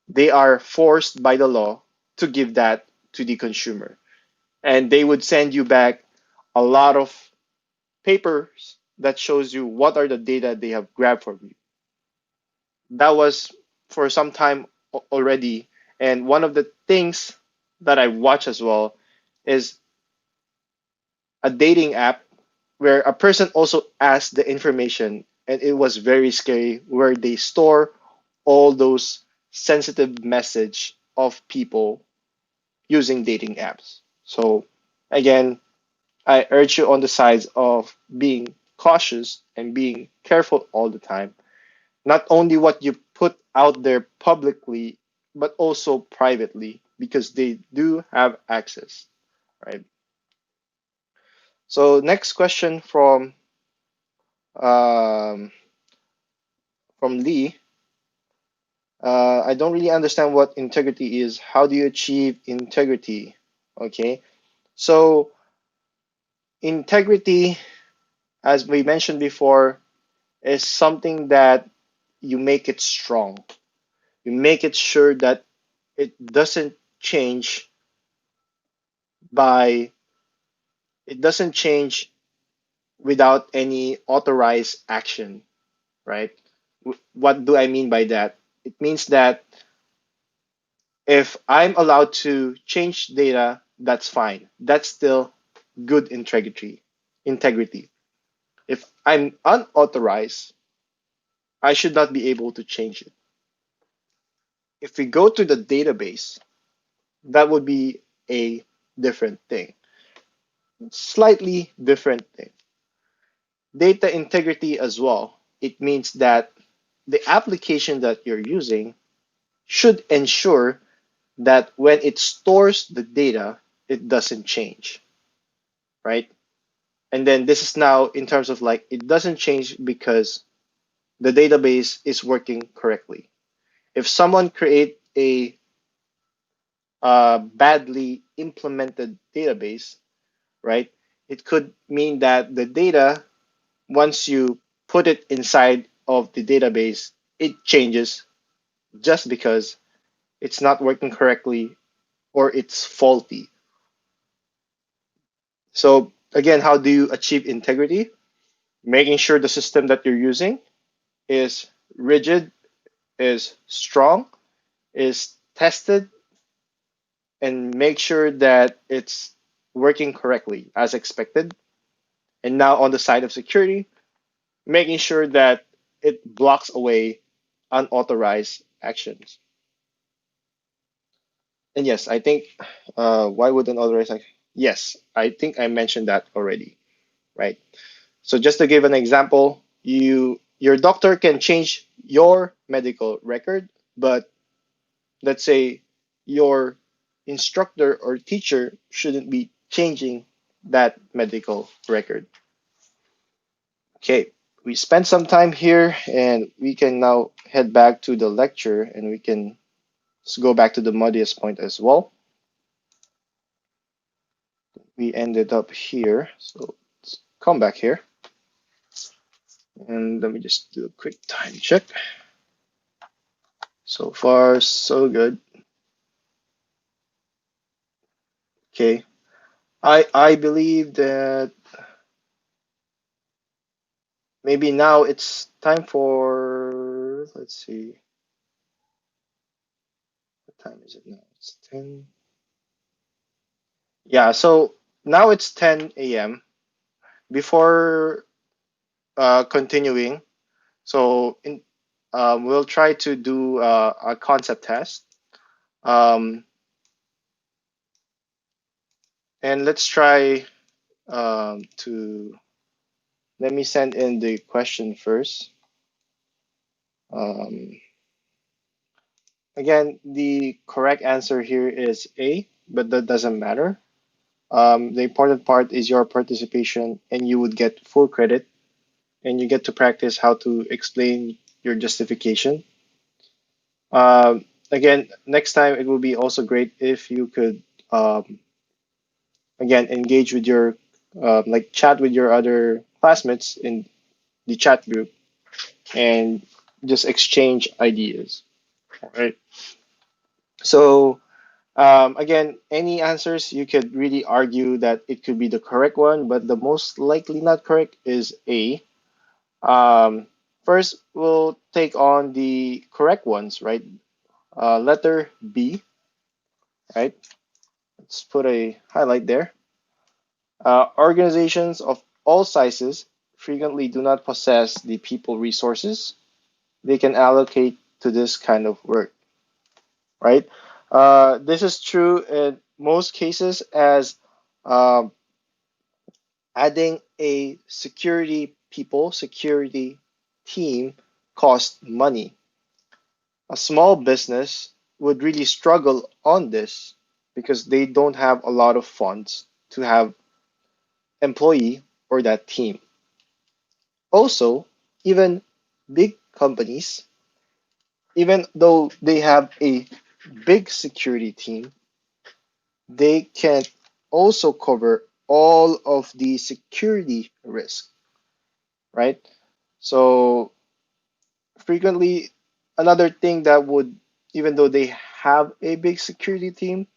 they are forced by the law to give that to the consumer. And they would send you back a lot of papers that shows you what are the data they have grabbed from you. That was for some time already. And one of the things that I watch as well is a dating app where a person also asked the information, and it was very scary, where they store all those sensitive message of people using dating apps. So again, I urge you on the sides of being cautious and being careful all the time. Not only what you put out there publicly, but also privately, because they do have access, right? So next question um, from Lee. I don't really understand what integrity is. How do you achieve integrity? Okay, so integrity, as we mentioned before, is something that you make it strong. You make it sure that it doesn't change by it doesn't change without any authorized action, right? What do I mean by that? It means that if I'm allowed to change data, that's fine. That's still good integrity. Integrity. If I'm unauthorized, I should not be able to change it. If we go to the database, that would be a different thing. Slightly different thing. Data integrity as well. It means that the application that you're using should ensure that when it stores the data, it doesn't change, right? And then this is now in terms of like it doesn't change because the database is working correctly. If someone create a badly implemented database, right, it could mean that the data, once you put it inside of the database, it changes just because it's not working correctly or it's faulty. So again, how do you achieve integrity? Making sure the system that you're using is rigid, is strong, is tested, and make sure that it's working correctly as expected. And now on the side of security, making sure that it blocks away unauthorized actions. And yes, I think why would unauthorized action? Yes, I think I mentioned that already, right? So just to give an example, your doctor can change your medical record, but let's say your instructor or teacher shouldn't be changing that medical record. Okay, we spent some time here and we can now head back to the lecture and we can go back to the muddiest point as well. We ended up here, so let's come back here and let me just do a quick time check. So far, so good. Okay. I believe that maybe now it's time for, let's see, what time is it now? It's 10. Yeah, so now it's 10 a.m. Before continuing, we'll try to do a concept test. Um, and let's try to let me send in the question first. Um, Again, the correct answer here is A, but that doesn't matter. The important part is your participation, and you would get full credit, and you get to practice how to explain your justification. Again, next time it will be also great if you could, again, engage with your, like, chat with your other classmates in the chat group and just exchange ideas. All right. So, again, any answers you could really argue that it could be the correct one, but the most likely not correct is A. Um, First, we'll take on the correct ones, right? Letter B, right? Let's put a highlight there. Organizations of all sizes frequently do not possess the people resources they can allocate to this kind of work, right? This is true in most cases as um, adding a security team costs money. A small business would really struggle on this because they don't have a lot of funds to have employee or that team. Also, even big companies, even though they have a big security team, they can't also cover all of the security risk, right? So frequently, another thing that would, even though they have a big security team,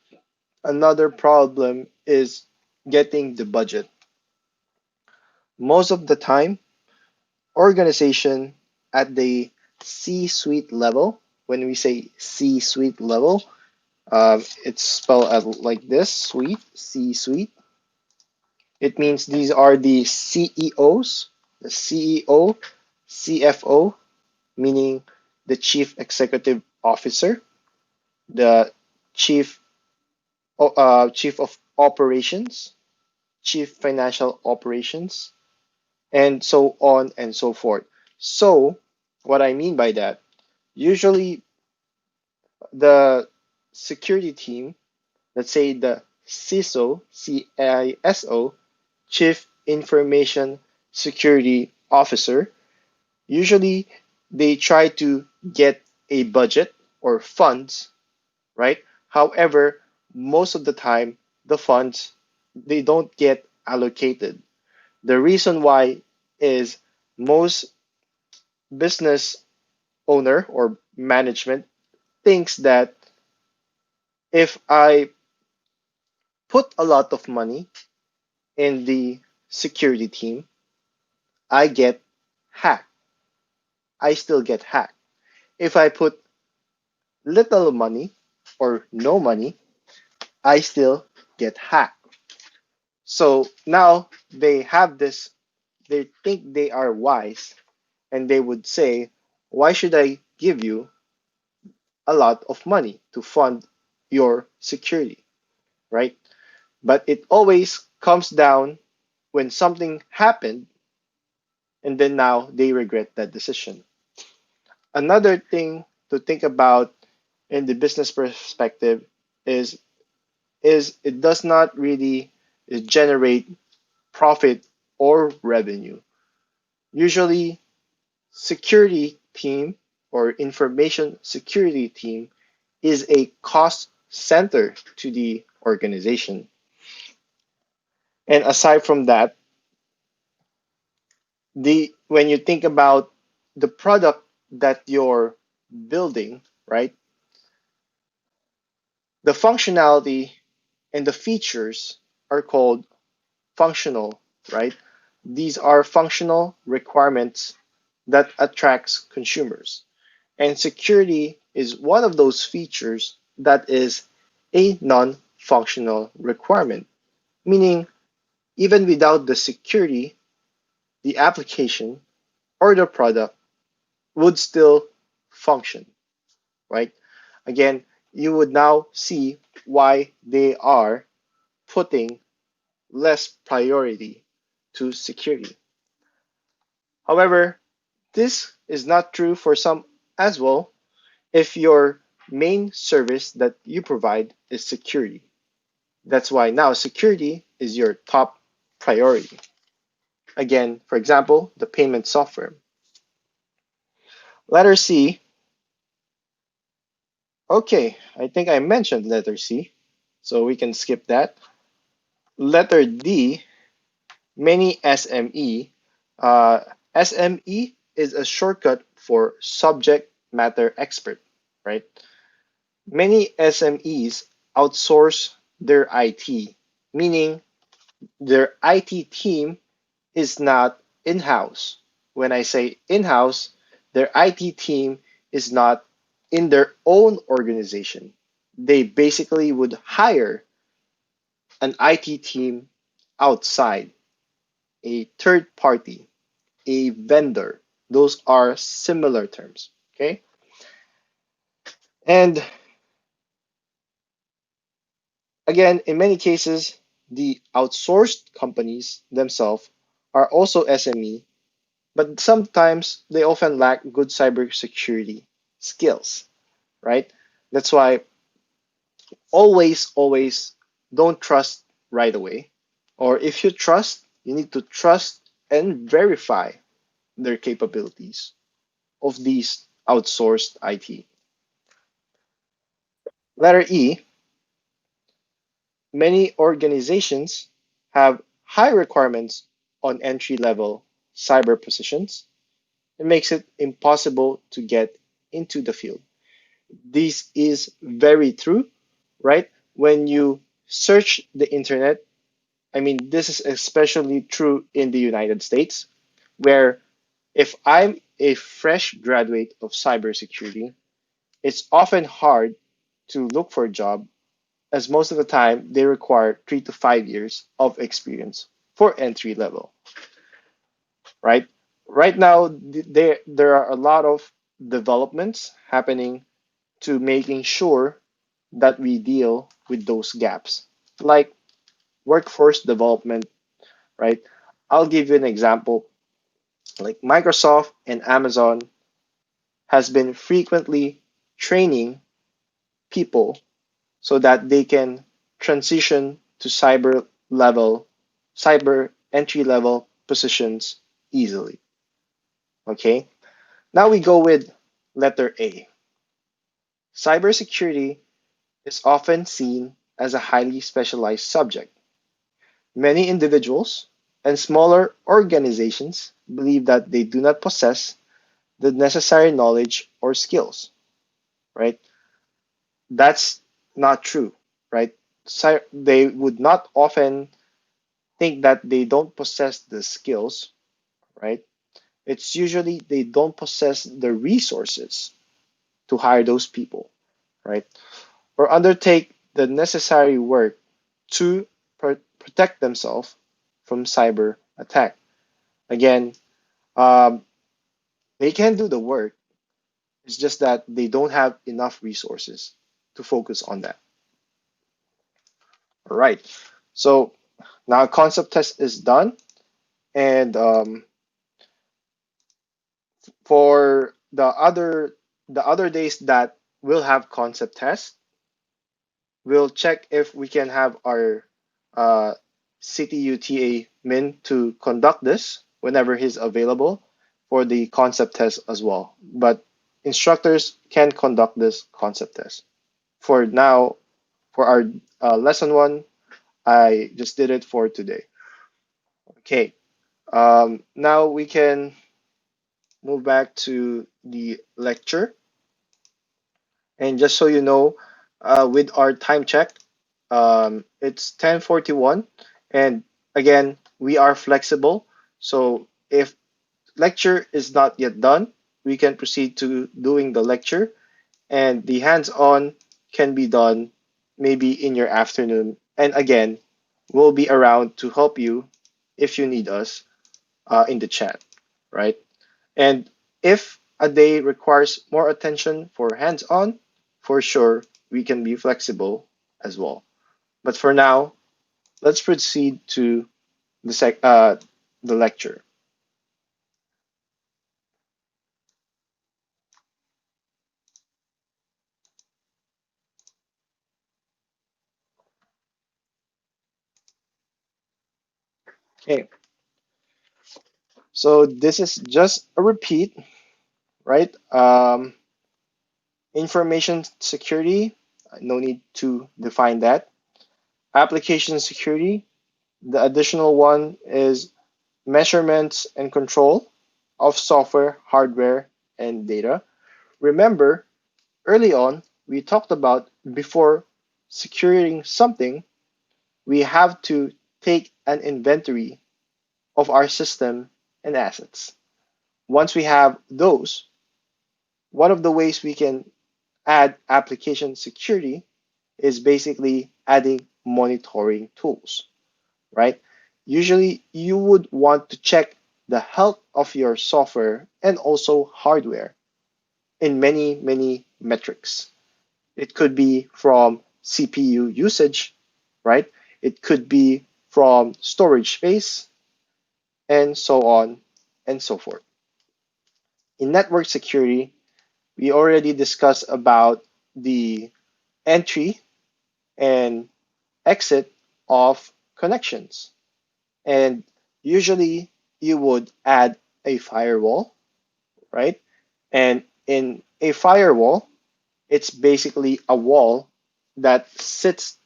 another problem is getting the budget. Most of the time, organization at the C-suite level, when we say C-suite level, it's spelled out like this, suite, C-suite. It means these are the CEOs, the CEO, CFO, meaning the Chief Executive Officer, the Chief Chief of Operations, Chief Financial Operations, and so on and so forth. So, what I mean by that, usually the security team, let's say the CISO, Chief Information Security Officer, usually they try to get a budget or funds, right? However, most of the time, the funds they don't get allocated. The reason why is most business owner or management thinks that if I put a lot of money in the security team, I get hacked. I still get hacked. If I put little money or no money, I still get hacked. So now they have this, they think they are wise, and they would say, why should I give you a lot of money to fund your security, right? But it always comes down when something happened, and then now they regret that decision. Another thing to think about in the business perspective is is it does not really generate profit or revenue. Usually, security team or information security team is a cost center to the organization. And aside from that, the when you think about the product that you're building, right? The functionality and the features are called functional, right? These are functional requirements that attracts consumers. And security is one of those features that is a non-functional requirement, meaning even without the security, the application or the product would still function, right? Again, you would now see why they are putting less priority to security. However, this is not true for some as well if your main service that you provide is security. That's why now security is your top priority. Again, for example, the payment software. Letter C. Okay, I think I mentioned letter C, so we can skip that. Letter D, many SME. SME is a shortcut for subject matter expert, right? Many SMEs outsource their IT, meaning their IT team is not in-house. When I say in-house, their IT team is not in their own organization. They basically would hire an IT team outside, a third party, a vendor. Those are similar terms. Okay. And again, in many cases, the outsourced companies themselves are also SME, but sometimes they often lack good cybersecurity skills, right? That's why always don't trust right away. Or if you trust, you need to trust and verify their capabilities of these outsourced IT. Letter E, many organizations have high requirements on entry level cyber positions. It makes it impossible to get into the field. This is very true, right? When you search the internet, I mean, this is especially true in the United States, where if I'm a fresh graduate of cybersecurity, it's often hard to look for a job as most of the time they require 3 to 5 years of experience for entry level, right? Right now, there are a lot of developments happening to making sure that we deal with those gaps, like workforce development, right? I'll give you an example. Like Microsoft and Amazon has been frequently training people so that they can transition to cyber entry level positions easily. Okay. Now we go with letter A. Cybersecurity is often seen as a highly specialized subject. Many individuals and smaller organizations believe that they do not possess the necessary knowledge or skills, right? That's not true, right? They would not often think that they don't possess the skills, right? It's usually they don't possess the resources to hire those people, right? Or undertake the necessary work to protect themselves from cyber attack. Again, um, they can do the work. It's just that they don't have enough resources to focus on that. All right. So now concept test is done, and for the other days that we'll have concept test, we'll check if we can have our uh, CTUTA Min to conduct this whenever he's available for the concept test as well. But instructors can conduct this concept test. For now, for our lesson one, I just did it for today. Okay. Now we can move back to the lecture. And just so you know, with our time check, it's 10:41, and again, we are flexible. So if lecture is not yet done, we can proceed to doing the lecture, and the hands-on can be done maybe in your afternoon. And again, we'll be around to help you if you need us in the chat, right? And if a day requires more attention for hands-on, for sure we can be flexible as well. But for now, let's proceed to the lecture. Okay, so this is just a repeat, right? Information security, no need to define that. Application security, the additional one is measurements and control of software, hardware, and data. Remember, early on, we talked about before securing something, we have to take an inventory of our system and assets. Once we have those, one of the ways we can add application security is basically adding monitoring tools, right? Usually, you would want to check the health of your software and also hardware in many, many metrics. It could be from CPU usage, right? It could be from storage space, and so on and so forth. In network security, we already discussed about the entry and exit of connections. And usually you would add a firewall, right? And in a firewall, it's basically a wall that sits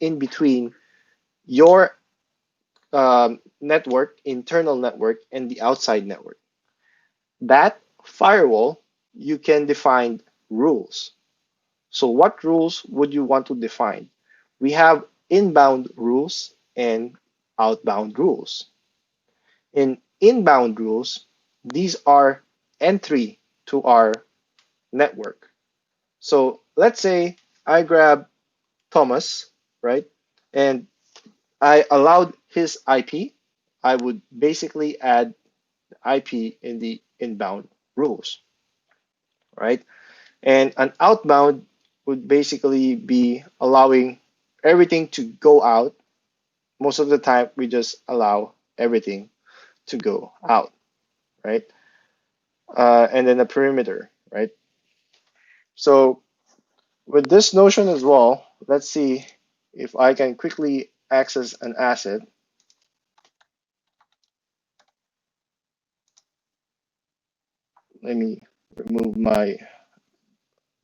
in between your network, internal network, and the outside network. That firewall, you can define rules. So, what rules would you want to define? We have inbound rules and outbound rules. In inbound rules, these are entry to our network. So, let's say I grab Thomas, right? And I allowed his IP. I would basically add the IP in the inbound rules, right? And an outbound would basically be allowing everything to go out. Most of the time, we just allow everything to go out, right? And then a perimeter, right? So with this notion as well, let's see if I can quickly access an asset. Let me remove my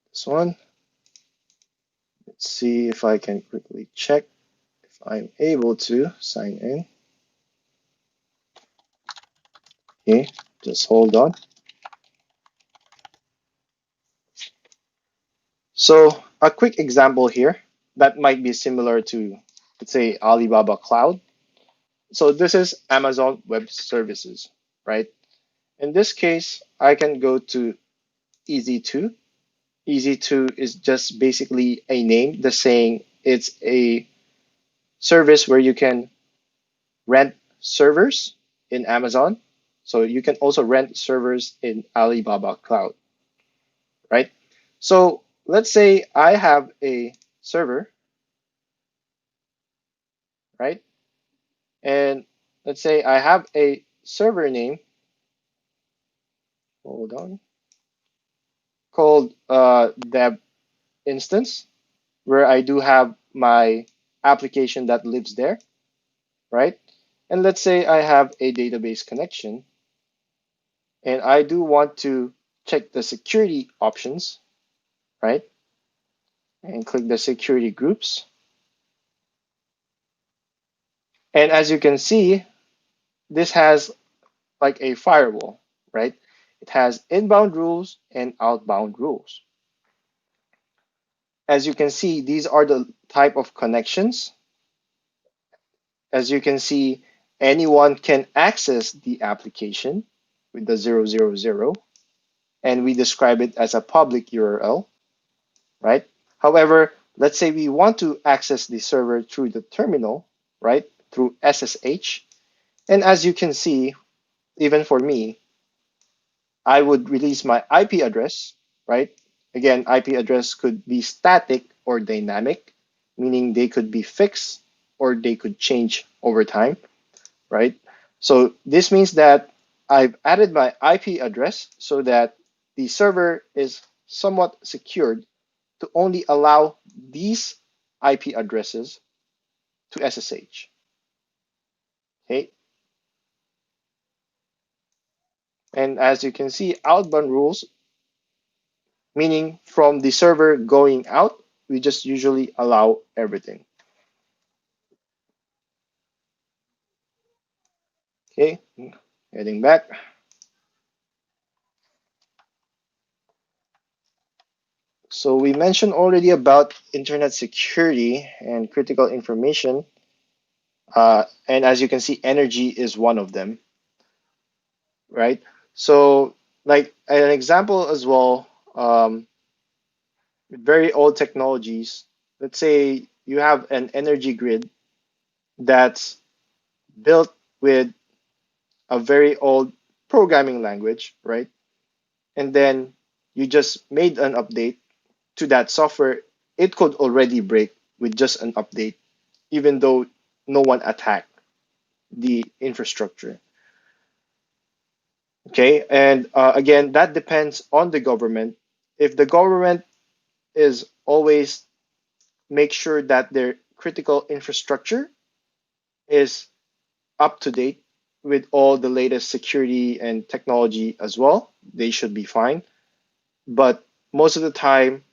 this one. Let's see if I can quickly check if I'm able to sign in. Okay, just hold on. So a quick example here that might be similar to, let's say, Alibaba Cloud. So this is Amazon Web Services, right? In this case, I can go to EZ2. EZ2 is just basically a name that's saying it's a service where you can rent servers in Amazon. So you can also rent servers in Alibaba Cloud, right? So let's say I have a server, right? And let's say I have a server name, hold on, called dev instance, where I do have my application that lives there, right? And let's say I have a database connection, and I do want to check the security options, right? And click the security groups. And as you can see, this has like a firewall, right? It has inbound rules and outbound rules. As you can see, these are the type of connections. As you can see, anyone can access the application with the 000, and we describe it as a public URL, right? However, let's say we want to access the server through the terminal, right? Through SSH. And as you can see, even for me, I would release my IP address, right? Again, IP address could be static or dynamic, meaning they could be fixed or they could change over time, right? So this means that I've added my IP address so that the server is somewhat secured to only allow these IP addresses to SSH. Okay, and as you can see, outbound rules, meaning from the server going out, we just usually allow everything. Okay, heading back. So we mentioned already about internet security and critical information, and as you can see, energy is one of them, right? So, like an example as well, with very old technologies, let's say you have an energy grid that's built with a very old programming language, right? And then you just made an update to that software, it could already break with just an update, even though no one attacked the infrastructure. Okay, and again, that depends on the government. If the government is always make sure that their critical infrastructure is up to date with all the latest security and technology as well, they should be fine. But most of the time,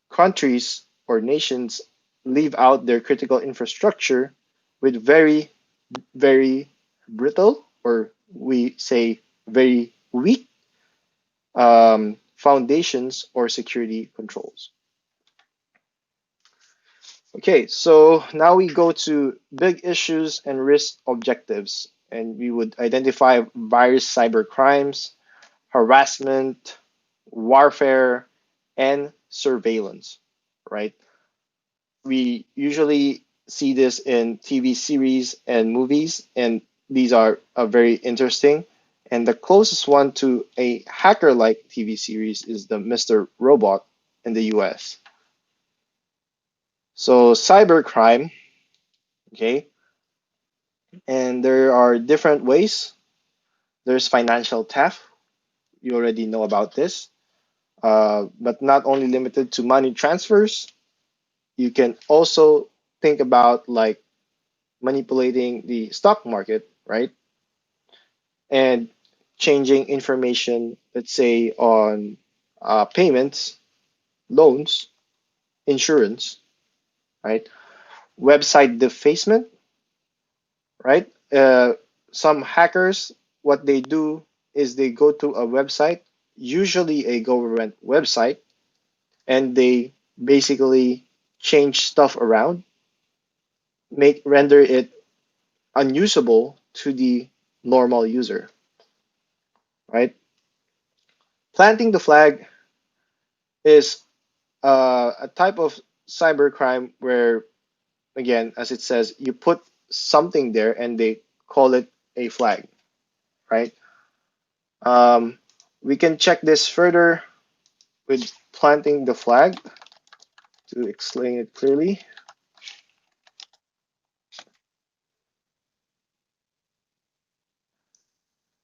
countries or nations leave out their critical infrastructure with very, very brittle, or we say very weak foundations or security controls. Okay, so now we go to big issues and risk objectives, and we would identify various cyber crimes, harassment, warfare, and surveillance, right? We usually see this in TV series and movies, and these are very interesting. And the closest one to a hacker like TV series is the Mr. Robot in the US. So, cybercrime, okay, and there are different ways. There's financial theft, you already know about this, but not only limited to money transfers, you can also think about like manipulating the stock market, right? And changing information, let's say on payments, loans, insurance, right? Website defacement, right? Some hackers, what they do is they go to a website, usually a government website, and they basically change stuff around, make render it unusable to the normal user, right? Planting the flag is a type of cybercrime where, again, as it says, you put something there and they call it a flag, right? Um, we can check this further with planting the flag to explain it clearly.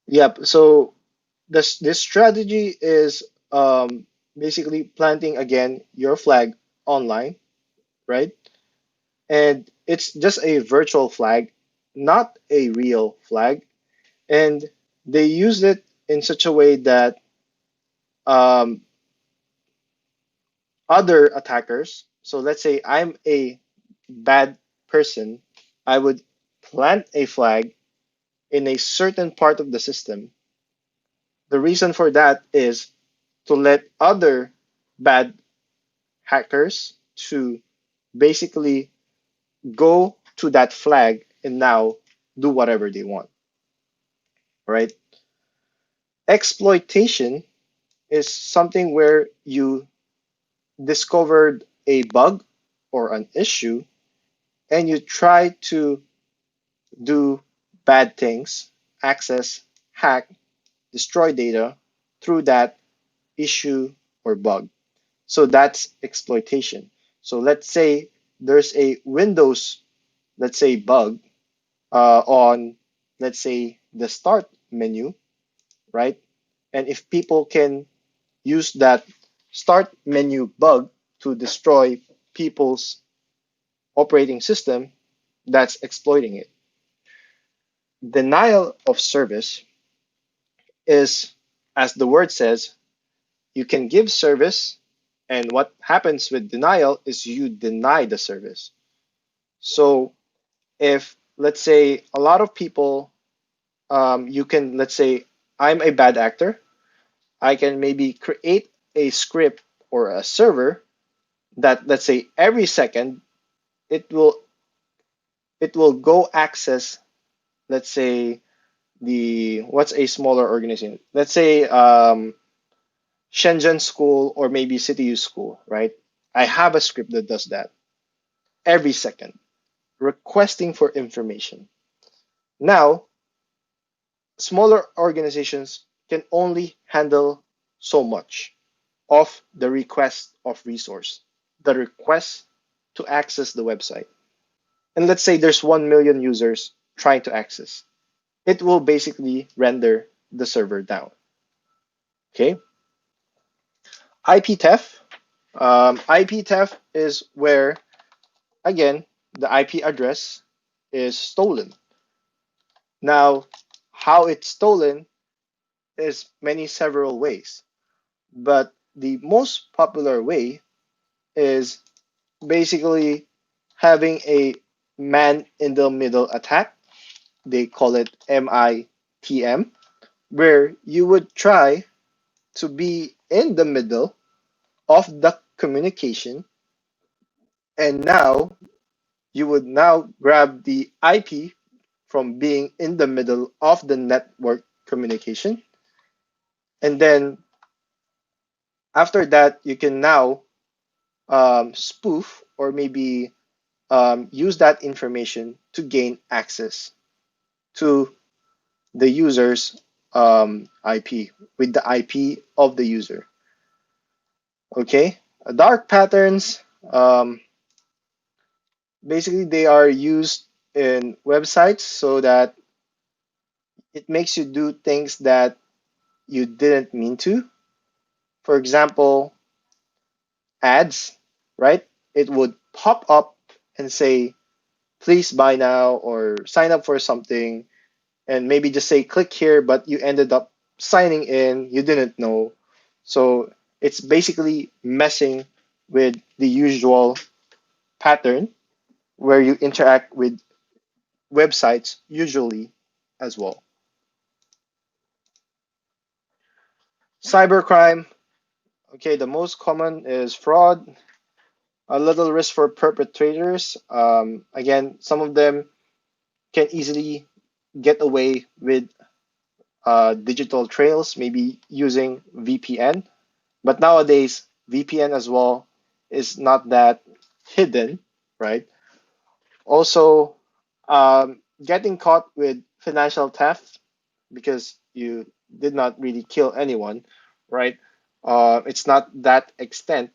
Yep. So this strategy is basically planting again your flag online, right? And it's just a virtual flag, not a real flag. And they use it in such a way that um, other attackers, so let's say I'm a bad person, I would plant a flag in a certain part of the system. The reason for that is to let other bad hackers to basically go to that flag and now do whatever they want, right? Exploitation is something where you discovered a bug or an issue and you try to do bad things, access, hack, destroy data through that issue or bug. So that's exploitation. So let's say there's a Windows, let's say, bug on, let's say, the start menu, right? And if people can use that start menu bug to destroy people's operating system, that's exploiting it. Denial of service is, as the word says, you can give service, and what happens with denial is you deny the service. So if, let's say, a lot of people, you can, let's say, I'm a bad actor, I can maybe create a script or a server that, let's say, every second it will it will go access, let's say, the what's a smaller organization, let's say, Shenzhen school or maybe City U school, right? I have a script that does that every second, requesting for information. Now, smaller organizations can only handle so much of the request of resource, the request to access the website. And let's say there's 1 million users trying to access. It will basically render the server down. Okay. IP theft. IP theft is where, again, the IP address is stolen. Now, how it's stolen is many several ways, but the most popular way is basically having a man in the middle attack. They call it MITM, where you would try to be in the middle of the communication, and now you would now grab the IP from being in the middle of the network communication, and then after that you can now spoof or maybe use that information to gain access to the user's IP with the IP of the user. Okay, dark patterns. Basically, they are used in websites so that it makes you do things that you didn't mean to. For example, ads, right? It would pop up and say, please buy now or sign up for something, and maybe just say click here, but you ended up signing in, you didn't know. So it's basically messing with the usual pattern where you interact with websites usually as well. Cybercrime, okay, the most common is fraud, a little risk for perpetrators. Again, some of them can easily get away with digital trails, maybe using VPN. But nowadays, VPN as well is not that hidden, right? Also, getting caught with financial theft because you did not really kill anyone, right? It's not that extent.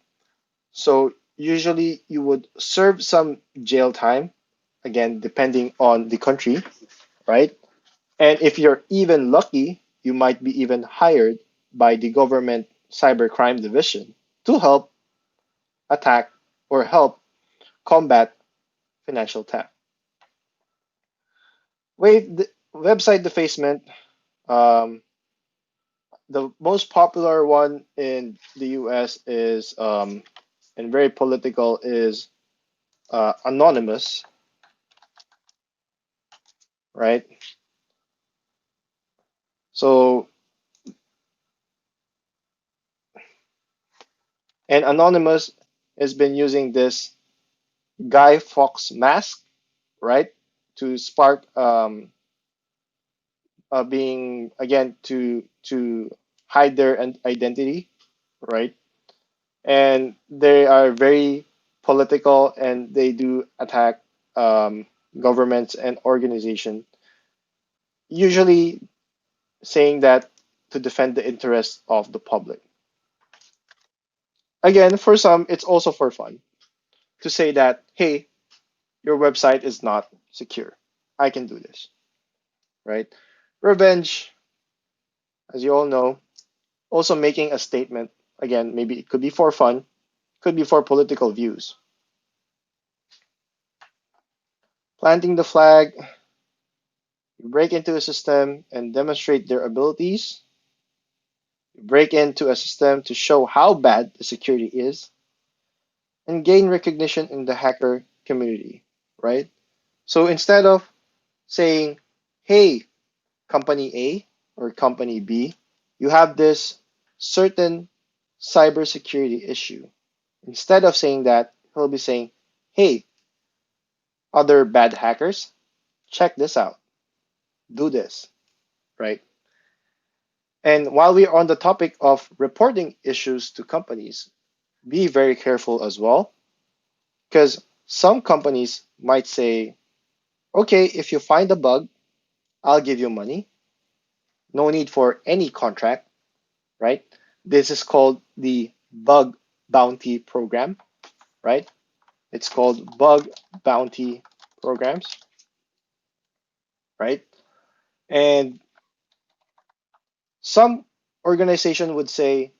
So usually you would serve some jail time, again, depending on the country, right? And if you're even lucky, you might be even hired by the government cybercrime division to help attack or help combat financial theft. Website defacement, um, the most popular one in the US is, and very political, is anonymous, right? So, and anonymous, has been using this Guy Fawkes mask, right, to spark being again to hide their identity, right? And they are very political and they do attack governments and organizations, usually saying that to defend the interests of the public. Again, for some, it's also for fun to say that, hey, your website is not secure. I can do this, right? Revenge, as you all know, also making a statement. Again, maybe it could be for fun, could be for political views. Planting the flag, break into a system and demonstrate their abilities, break into a system to show how bad the security is, and gain recognition in the hacker community, right? So instead of saying, hey, company A or company B, you have this certain cybersecurity issue. Instead of saying that, he'll be saying, hey, other bad hackers, check this out, do this, right? And while we are on the topic of reporting issues to companies, be very careful as well, because some companies might say, okay, if you find a bug, I'll give you money. No need for any contract, right? This is called the bug bounty program, right? It's called bug bounty programs, right? And some organization would say,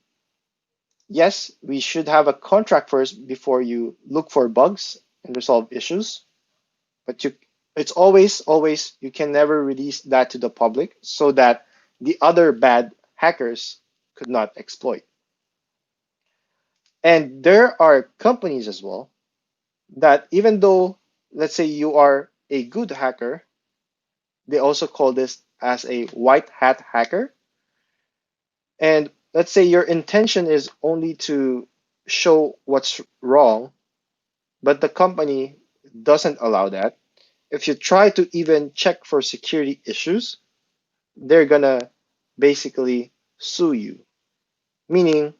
yes, we should have a contract first before you look for bugs and resolve issues. But it's always, you can never release that to the public so that the other bad hackers could not exploit. And there are companies as well that even though, let's say you are a good hacker, they also call this as a white hat hacker. And let's say your intention is only to show what's wrong, but the company doesn't allow that. If you try to even check for security issues, they're gonna basically sue you, meaning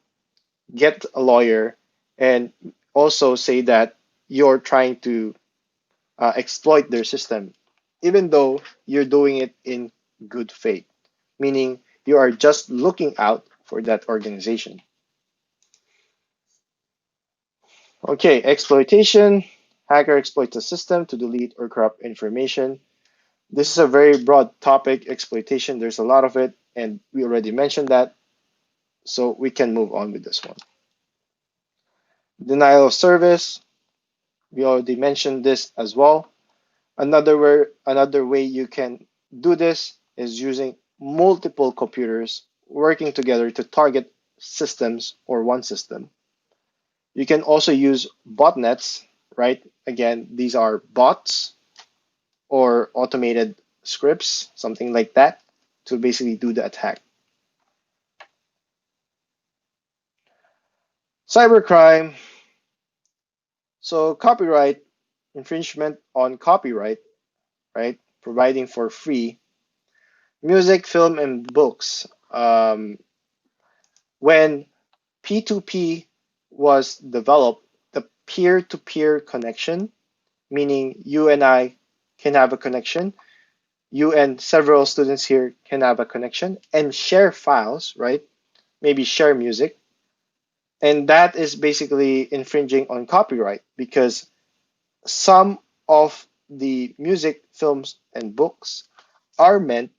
get a lawyer and also say that you're trying to exploit their system, even though you're doing it in good faith, meaning you are just looking out for that organization. Okay, exploitation. Hacker exploits a system to delete or corrupt information. This is a very broad topic, exploitation. There's a lot of it, and we already mentioned that, so we can move on with this one. Denial of service. We already mentioned this as well. Another way you can do this is using multiple computers working together to target systems or one system. You can also use botnets, right? Again, these are bots or automated scripts, something like that, to basically do the attack. Cybercrime. So copyright infringement on copyright, right? Providing for free music, film, and books. When P2P was developed, the peer-to-peer connection, meaning you and I can have a connection, you and several students here can have a connection and share files, right? Maybe share music. And that is basically infringing on copyright because some of the music, films, and books are meant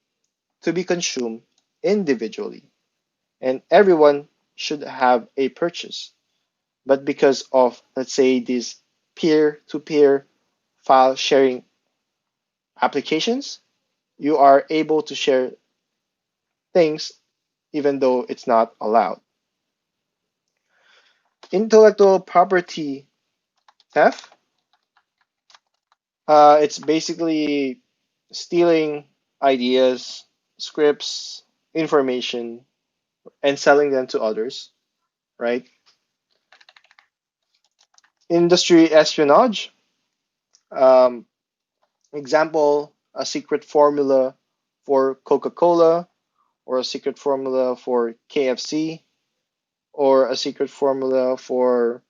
to be consumed individually, and everyone should have a purchase. But because of, let's say, these peer to peer file sharing applications, you are able to share things even though it's not allowed. Intellectual property theft, it's basically stealing ideas, scripts, information, and selling them to others, right? Industry espionage. Um, Example, a secret formula for Coca-Cola, or a secret formula for KFC, or a secret formula for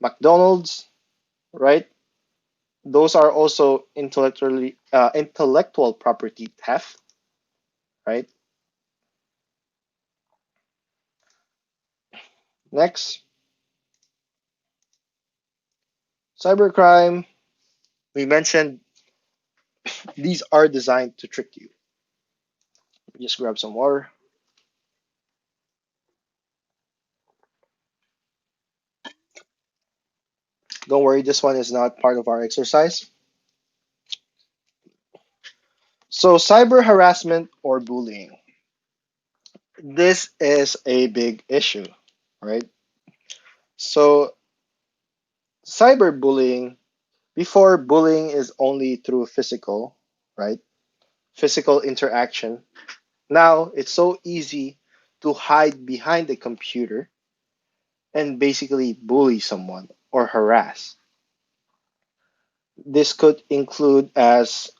McDonald's, right? Those are also intellectual property theft, right? Next, cybercrime. We mentioned these are designed to trick you. Just grab some water. Don't worry, this one is not part of our exercise. So, cyber harassment or bullying. This is a big issue, right? So, cyberbullying, before bullying is only through physical, right? Physical interaction. Now it's so easy to hide behind the computer and basically bully someone or harass. This could include as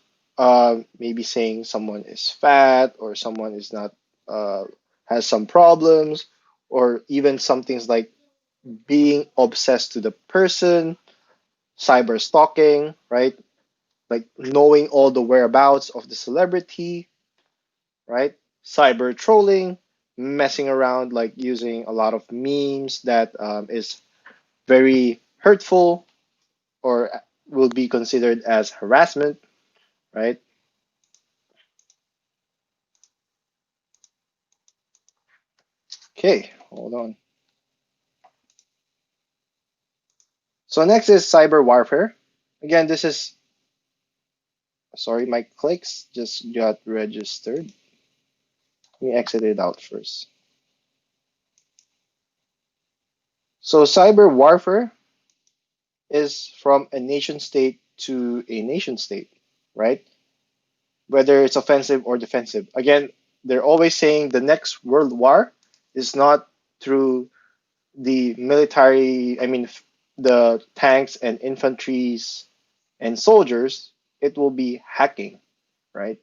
maybe saying someone is fat or someone is not uh, has some problems, or even some things like being obsessed to the person, cyber stalking, right? Like knowing all the whereabouts of the celebrity, right? Cyber trolling, messing around, like using a lot of memes that is very hurtful or will be considered as harassment, right? Okay, hold on. So next is cyber warfare. Again, this is, sorry, my clicks just got registered. Let me exit it out first. So cyber warfare is from a nation state to a nation state, right? Whether it's offensive or defensive. Again, they're always saying the next world war is not through the military, the tanks and infantries and soldiers, it will be hacking, right?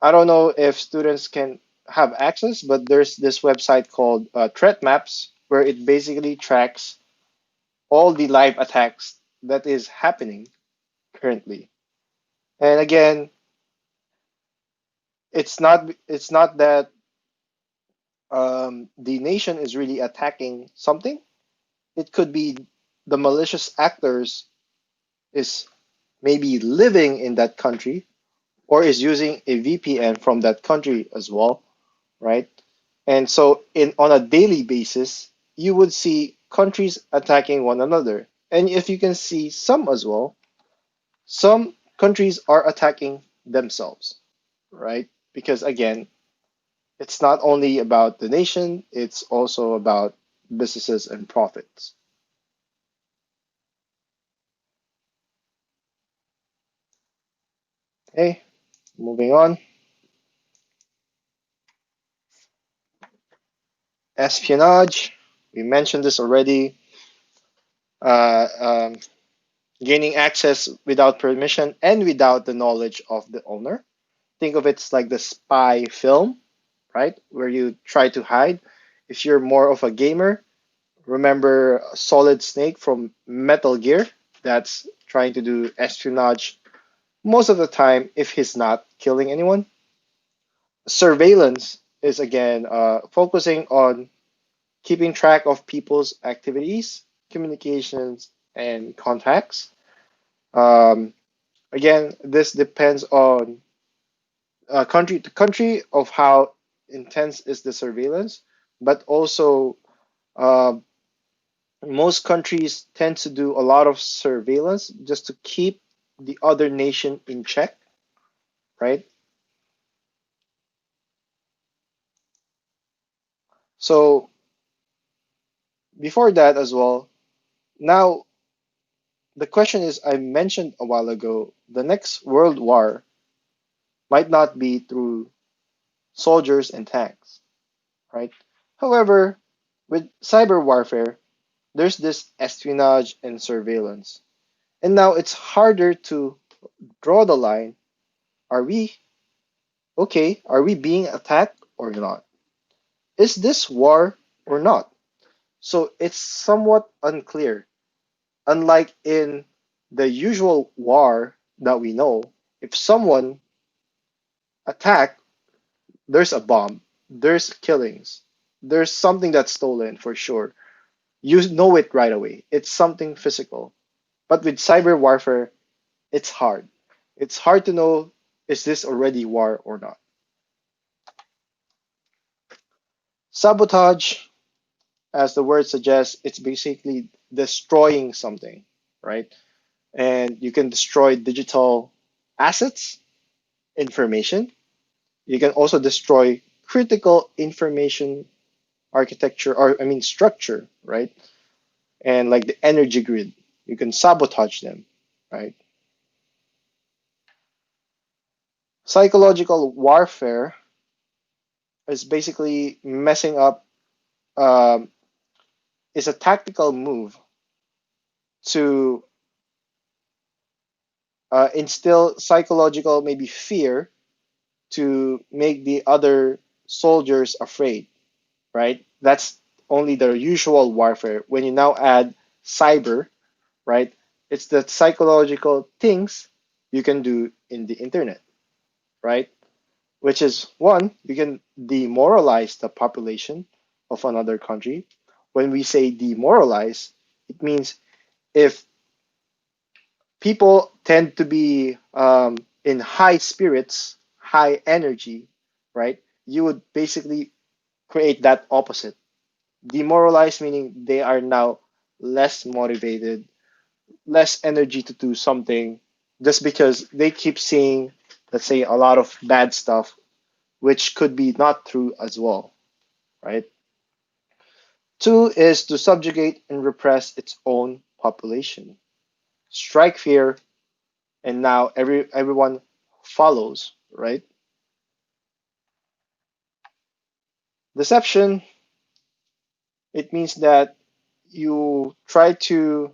I don't know if students can have access, but there's this website called Threat Maps where it basically tracks all the live attacks that is happening currently. And again, it's not that the nation is really attacking something. It could be the malicious actors is maybe living in that country or is using a VPN from that country as well, right? And so in on a daily basis, you would see countries attacking one another. And if you can see some as well, some countries are attacking themselves, right? Because again, it's not only about the nation, it's also about businesses and profits. Okay, moving on. Espionage. We mentioned this already. Uh, um, Gaining access without permission and without the knowledge of the owner. Think of it like the spy film, right? Where you try to hide. If you're more of a gamer, remember Solid Snake from Metal Gear that's trying to do espionage most of the time if he's not killing anyone. Surveillance is again focusing on keeping track of people's activities, communications, and contacts. Um, Again, this depends on country to country of how intense is the surveillance, but also uh, most countries tend to do a lot of surveillance just to keep the other nation in check, right? So before that as well, now the question is, I mentioned a while ago, the next world war might not be through soldiers and tanks, right? However, with cyber warfare, there's this espionage and surveillance. And now it's harder to draw the line. Are we okay? Are we being attacked or not? Is this war or not? So it's somewhat unclear. Unlike in the usual war that we know, if someone attack, there's a bomb, there's killings, there's something that's stolen for sure. You know it right away. It's something physical. But with cyber warfare, it's hard. It's hard to know, is this already war or not. Sabotage, as the word suggests, it's basically destroying something, right? And you can destroy digital assets, information. You can also destroy critical information architecture, or I mean structure, right? And like the energy grid, you can sabotage them, right? Psychological warfare is basically messing up, um, is a tactical move to instill psychological maybe fear to make the other soldiers afraid, right? That's only the usual warfare. When you now add cyber, right? It's the psychological things you can do in the internet, right? Which is one, you can demoralize the population of another country. When we say demoralize, it means if people tend to be in high spirits, high energy, right? You would basically create that opposite. Demoralized meaning they are now less motivated, less energy to do something just because they keep seeing, let's say, a lot of bad stuff, which could be not true as well, right? Two is to subjugate and repress its own population. Strike fear, and now everyone follows, right? Deception, it means that you try to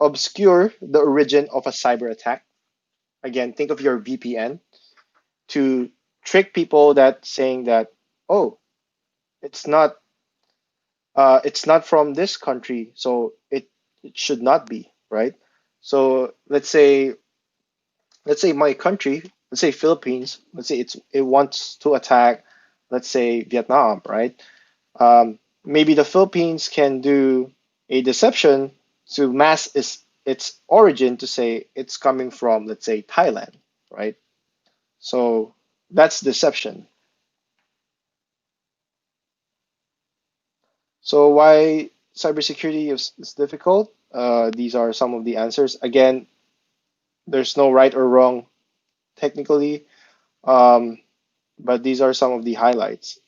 obscure the origin of a cyber attack. Again, think of your VPN to trick people that saying that, oh, it's not it's not from this country, so it should not be, right? So let's say my country, let's say Philippines, let's say it wants to attack, let's say Vietnam, right? Maybe the Philippines can do a deception to mask its origin to say it's coming from, let's say, Thailand, right? So that's deception. So why cybersecurity is difficult? These are some of the answers. Again, there's no right or wrong technically, um, but these are some of the highlights.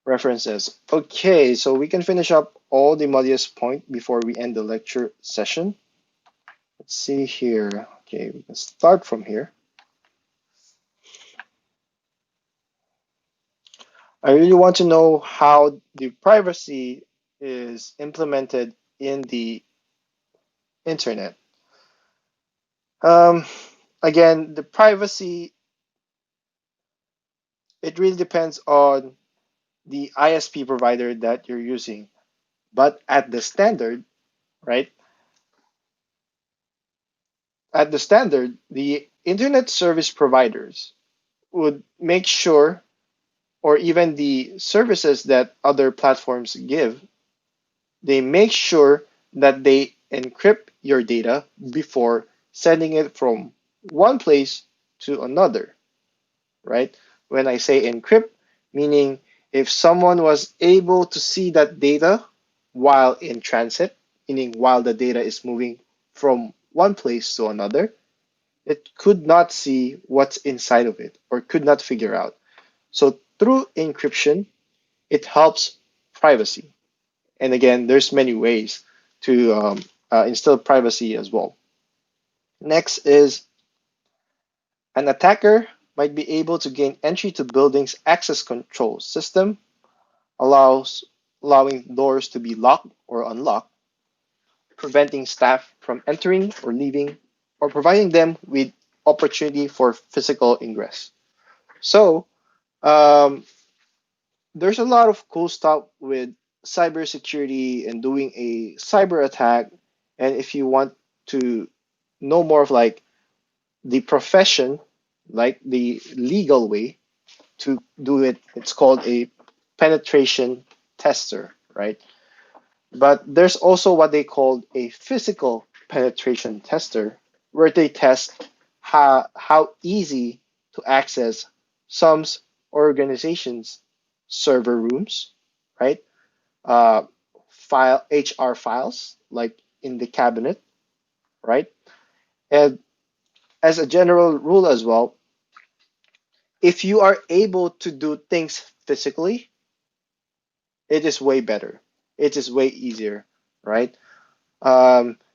References. Okay, so we can finish up all the muddiest point before we end the lecture session. Let's see here. Okay, we can start from here. I really want to know how the privacy is implemented in the internet. Um, Again, the privacy, it really depends on the ISP provider that you're using. But at the standard, right? At the standard, the internet service providers would make sure, or even the services that other platforms give, they make sure that they encrypt your data before sending it from one place to another, right? When I say encrypt, meaning if someone was able to see that data while in transit, meaning while the data is moving from one place to another, it could not see what's inside of it or could not figure out. So through encryption, it helps privacy. And again, there's many ways to instill privacy as well. Next is an attacker might be able to gain entry to buildings' access control system, allows allowing doors to be locked or unlocked, preventing staff from entering or leaving, or providing them with opportunity for physical ingress. So, um, there's a lot of cool stuff with cybersecurity and doing a cyber attack. And if you want to know more of like the profession, like the legal way to do it, it's called a penetration tester, right? But there's also what they call a physical penetration tester, where they test how easy to access some organizations' server rooms, right? Uh, file HR files, like in the cabinet, right? And as a general rule as well, if you are able to do things physically, it is way better. It is way easier, right?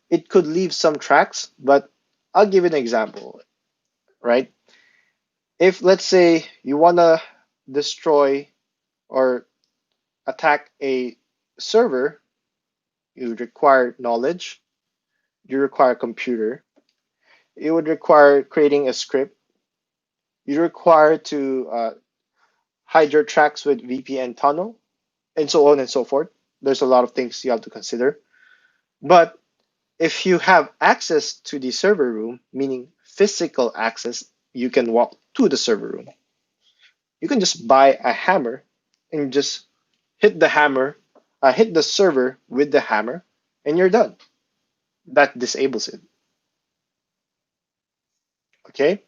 It could leave some tracks, but I'll give you an example, right? If let's say you want to destroy or attack a server, you require knowledge, you require a computer, you would require creating a script, you require to hide your tracks with VPN tunnel, and so on and so forth. There's a lot of things you have to consider. But if you have access to the server room, meaning physical access, you can walk to the server room. You can just buy a hammer and just hit the hammer, hit the server with the hammer, and you're done. That disables it. Okay.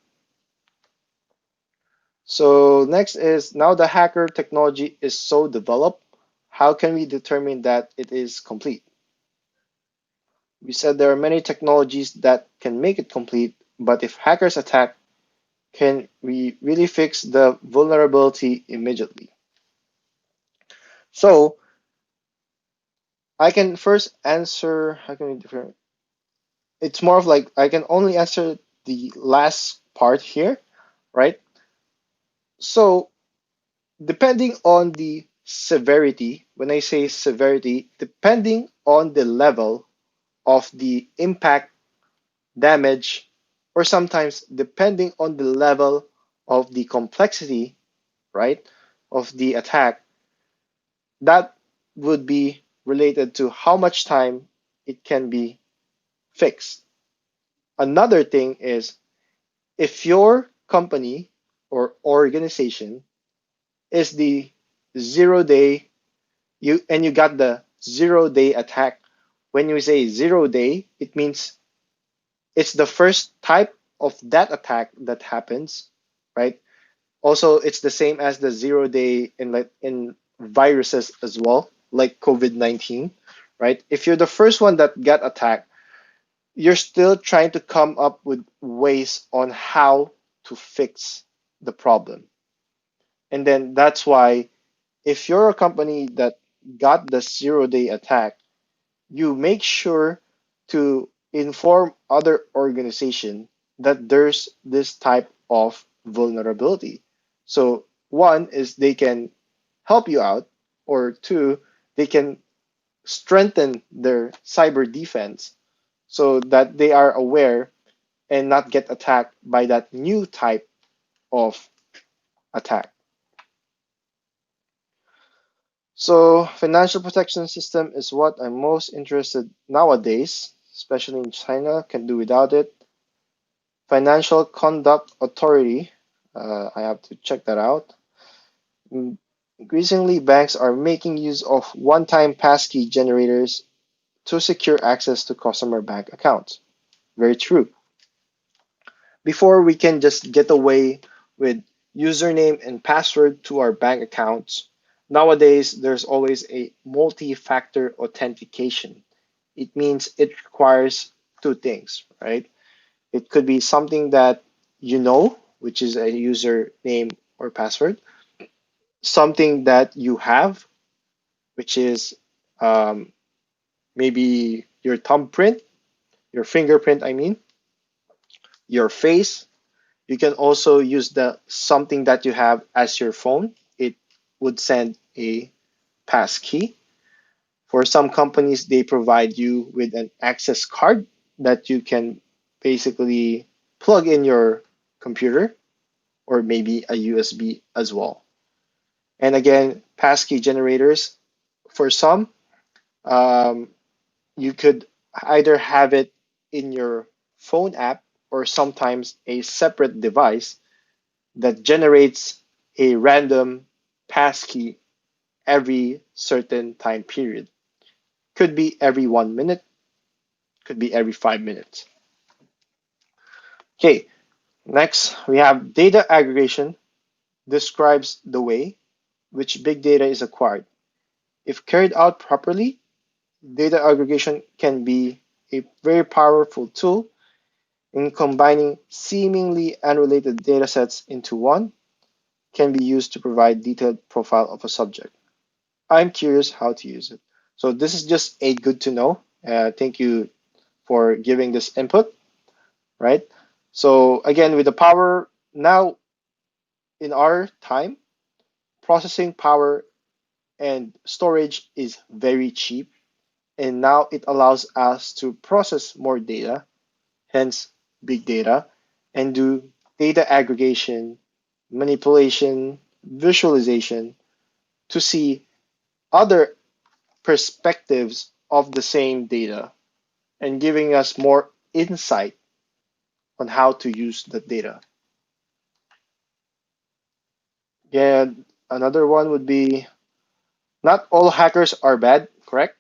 So next is now the hacker technology is so developed. How can we determine that it is complete? We said there are many technologies that can make it complete, but if hackers attack, can we really fix the vulnerability immediately? So I can first answer. How can we different? It's more of like I can only answer the last part here, right? So depending on the severity, when I say severity, depending on the level of the impact, damage, or sometimes depending on the level of the complexity, right, of the attack, that would be related to how much time it can be fixed. Another thing is if your company or organization is the 0 day you got the 0 day attack. When you say 0 day, it means it's the first type of that attack that happens, right? Also, it's the same as the 0 day in like in viruses as well, like COVID-19, right? If you're the first one that got attacked, you're still trying to come up with ways on how to fix the problem. And then that's why if you're a company that got the 0 day attack, you make sure to inform other organization that there's this type of vulnerability. So one is they can help you out, or two, they can strengthen their cyber defense so that they are aware and not get attacked by that new type of attack. So financial protection system is what I'm most interested nowadays, especially in China. Can do without it. Financial Conduct Authority. I have to check that out. Increasingly, banks are making use of one-time passkey generators to secure access to customer bank accounts. Very true. Before we can just get away with username and password to our bank accounts, nowadays there's always a multi-factor authentication. It means it requires two things, right? It could be something that you know, which is a username or password, something that you have, which is um, maybe your thumbprint, your fingerprint, I mean, your face. You can also use the something that you have as your phone. It would send a pass key. For some companies, they provide you with an access card that you can basically plug in your computer or maybe a USB as well. And again, passkey generators, for some, um, you could either have it in your phone app or sometimes a separate device that generates a random passkey every certain time period. Could be every 1 minute, could be every 5 minutes. Okay, next we have data aggregation describes the way which big data is acquired. If carried out properly, data aggregation can be a very powerful tool in combining seemingly unrelated data sets into one, can be used to provide detailed profile of a subject. I'm curious how to use it. So this is just a good to know. Thank you for giving this input, right? So again, with the power now in our time, processing power and storage is very cheap, and now it allows us to process more data, hence big data, and do data aggregation, manipulation, visualization to see other perspectives of the same data and giving us more insight on how to use the data. Yeah, another one would be not all hackers are bad, correct?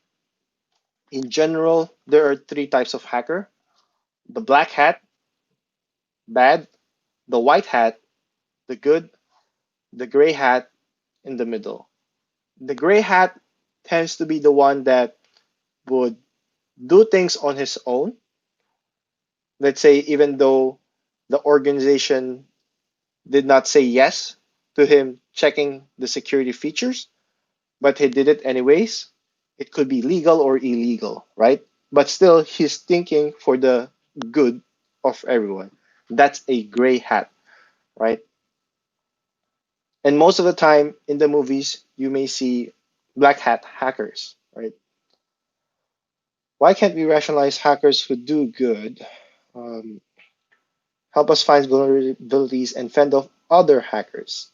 In general, there are three types of hacker: the black hat, bad; the white hat, the good; the gray hat, in the middle. The gray hat tends to be the one that would do things on his own. Let's say, even though the organization did not say yes to him checking the security features, but he did it anyways. It could be legal or illegal, right? But still, he's thinking for the good of everyone. That's a gray hat, right? And most of the time in the movies, you may see black hat hackers, right? Why can't we rationalize hackers who do good, um, help us find vulnerabilities, and fend off other hackers?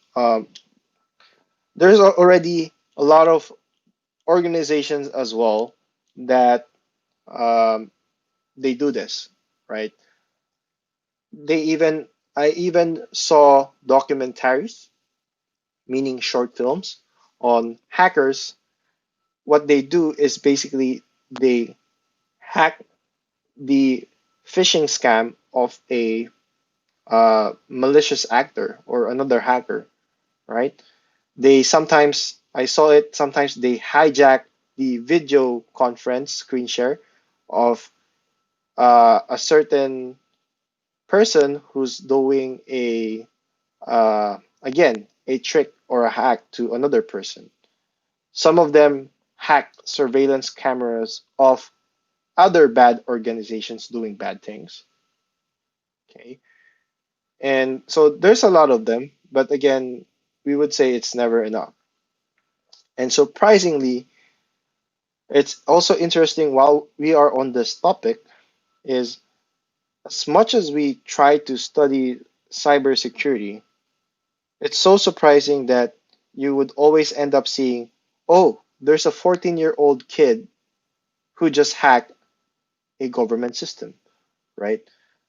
There's already a lot of organizations as well that um, they do this, right? They even I even saw documentaries, meaning short films, on hackers. What they do is basically they hack the phishing scam of a malicious actor or another hacker, right? They sometimes, I saw it, sometimes they hijack the video conference screen share of a certain person who's doing again, a trick or a hack to another person. Some of them hack surveillance cameras of other bad organizations doing bad things. Okay. And so there's a lot of them, but again, we would say it's never enough. And surprisingly, it's also interesting while we are on this topic is as much as we try to study cybersecurity, it's so surprising that you would always end up seeing, oh, there's a 14-year-old kid who just hacked a government system, right?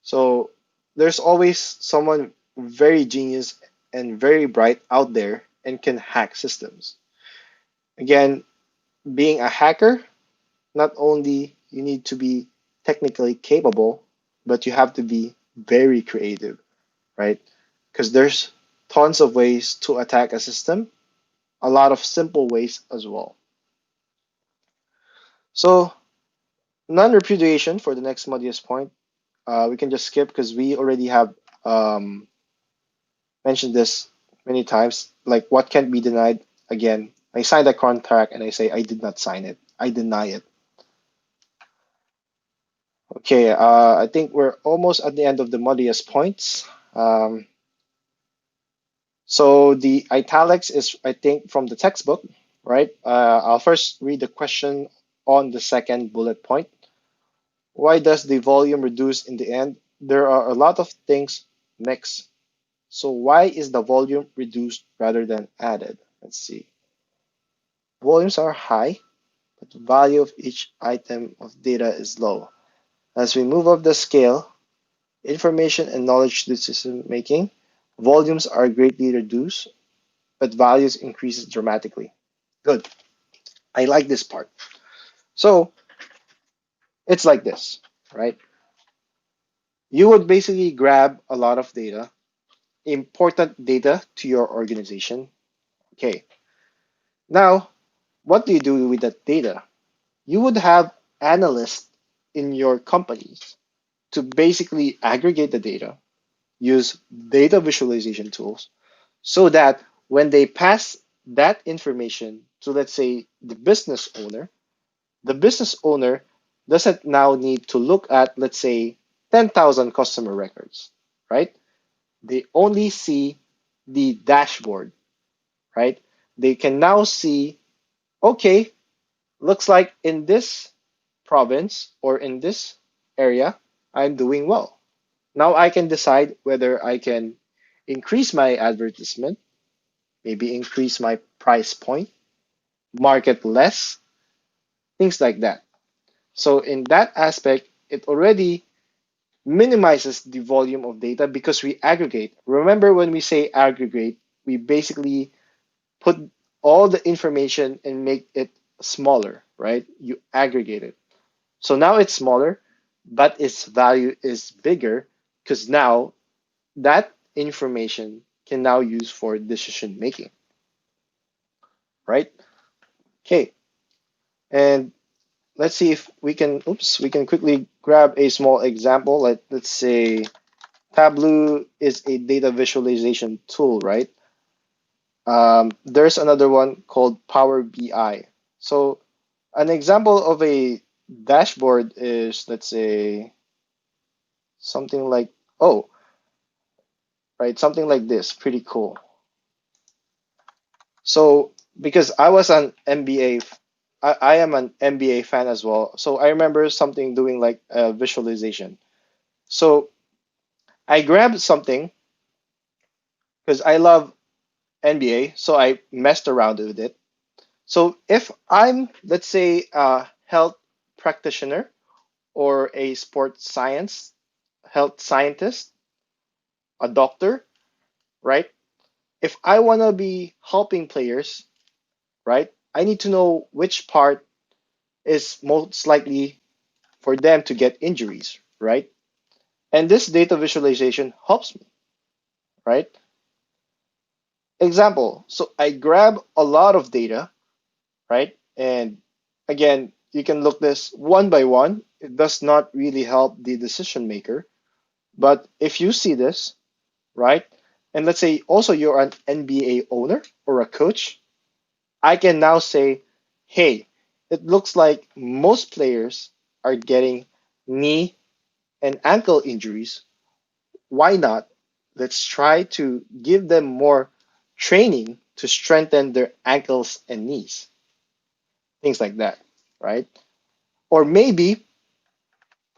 So there's always someone very genius and very bright out there and can hack systems. Again, being a hacker, not only you need to be technically capable, but you have to be very creative, right? Because there's tons of ways to attack a system, a lot of simple ways as well. So non-repudiation for the next muddiest point, we can just skip because we already have um, mentioned this many times. Like what can't be denied? Again, I signed a contract and I say I did not sign it. I deny it. Okay, I think we're almost at the end of the muddiest points. So the italics is, I think, from the textbook, right? I'll first read the question on the second bullet point. Why does the volume reduce in the end? There are a lot of things mixed. So why is the volume reduced rather than added? Let's see. Volumes are high, but the value of each item of data is low. As we move up the scale, information and knowledge decision making, volumes are greatly reduced, but values increases dramatically. Good. I like this part. So it's like this, right? You would basically grab a lot of data, important data to your organization. Okay. Now, what do you do with that data? You would have analysts in your companies to basically aggregate the data, use data visualization tools so that when they pass that information to, let's say, the business owner doesn't now need to look at, let's say, 10,000 customer records, right? They only see the dashboard, right? They can now see, okay, looks like in this province or in this area, I'm doing well. Now I can decide whether I can increase my advertisement, maybe increase my price point, market less, things like that. So in that aspect, it already minimizes the volume of data because we aggregate. Remember when we say aggregate, we basically put all the information and make it smaller, right? You aggregate it. So now it's smaller, but its value is bigger because now that information can now use for decision making, right? Okay, and let's see if we can, oops, we can quickly grab a small example. Let's say Tableau is a data visualization tool, right? There's another one called Power BI. So an example of a dashboard is, let's say, something like, oh, right, something like this, pretty cool. So because I was an MBA, I am an MBA fan as well. So I remember something doing like a visualization. So I grabbed something because I love NBA, so I messed around with it. So if I'm, let's say, a health practitioner or a sports science health scientist, a doctor, right? If I want to be helping players, right, I need to know which part is most likely for them to get injuries, right? And this data visualization helps me, right? Example, so I grab a lot of data, right? And again, you can look this one by one. It does not really help the decision maker. But if you see this, right? And let's say also you're an NBA owner or a coach, I can now say, hey, it looks like most players are getting knee and ankle injuries. Why not? Let's try to give them more training to strengthen their ankles and knees, things like that, right? Or maybe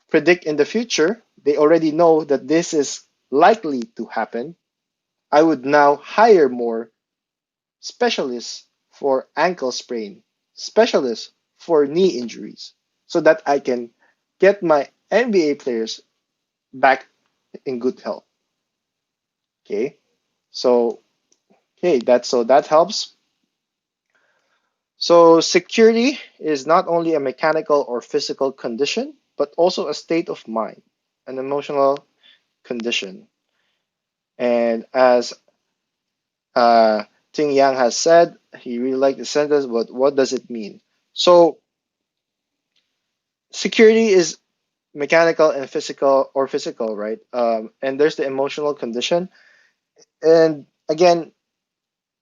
predict in the future, they already know that this is likely to happen. I would now hire more specialists for ankle sprain, specialists for knee injuries, so that I can get my NBA players back in good health. Okay, so that helps. So security is not only a mechanical or physical condition, but also a state of mind, an emotional condition. And as uh, Ting Yang has said, he really liked the sentence, but what does it mean? So security is mechanical and physical, right? And there's the emotional condition. And again,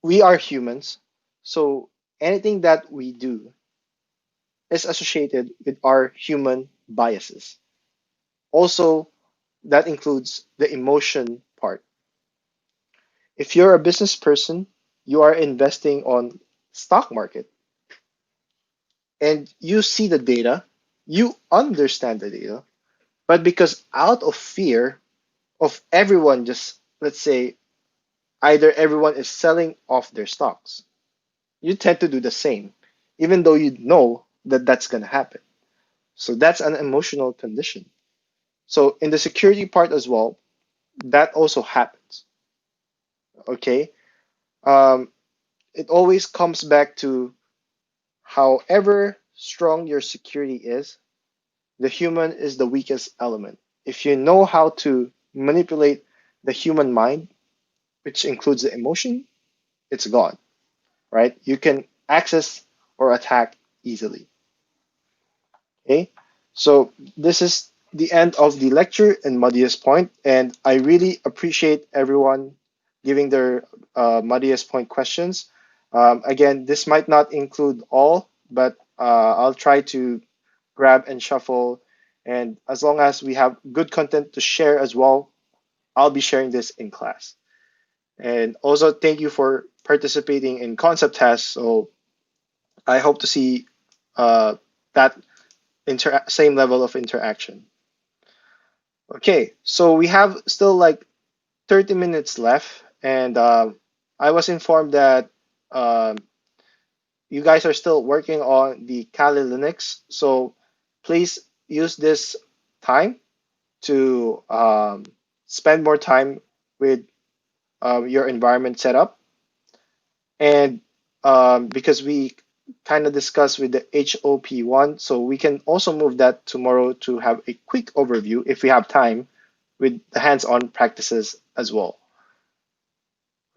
we are humans, so anything that we do is associated with our human biases. Also, that includes the emotion part. If you're a business person, you are investing on stock market. and you see the data, you understand the data, but because out of fear of everyone, just let's say either everyone is selling off their stocks, you tend to do the same, even though you know that that's going to happen. So that's an emotional condition. So in the security part as well, that also happens. Okay. Um, it always comes back to however strong your security is, the human is the weakest element. If you know how to manipulate the human mind, which includes the emotion, it's gone, right? You can access or attack easily. Okay, so this is the end of the lecture and muddiest point, and I really appreciate everyone giving their muddiest point questions. Again, this might not include all, but I'll try to grab and shuffle, and as long as we have good content to share as well, I'll be sharing this in class. And also, thank you for participating in concept tests. So I hope to see that same level of interaction. Okay, so we have still like 30 minutes left, and I was informed that um you guys are still working on the Kali Linux. So please use this time to spend more time with your environment setup. And because we kind of discussed with the HOP1, so we can also move that tomorrow to have a quick overview if we have time with the hands-on practices as well.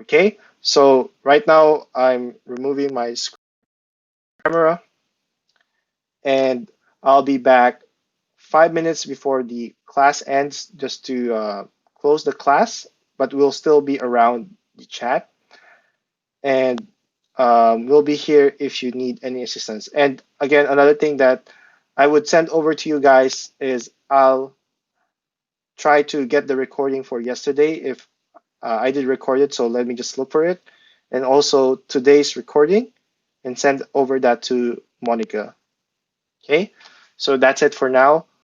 Okay, so right now I'm removing my camera and I'll be back 5 minutes before the class ends just to close the class, but we'll still be around the chat and we'll be here if you need any assistance. And again, another thing that I would send over to you guys is I'll try to get the recording for yesterday if I did record it, so let me just look for it. And also today's recording and send over that to Monica. Okay, so that's it for now.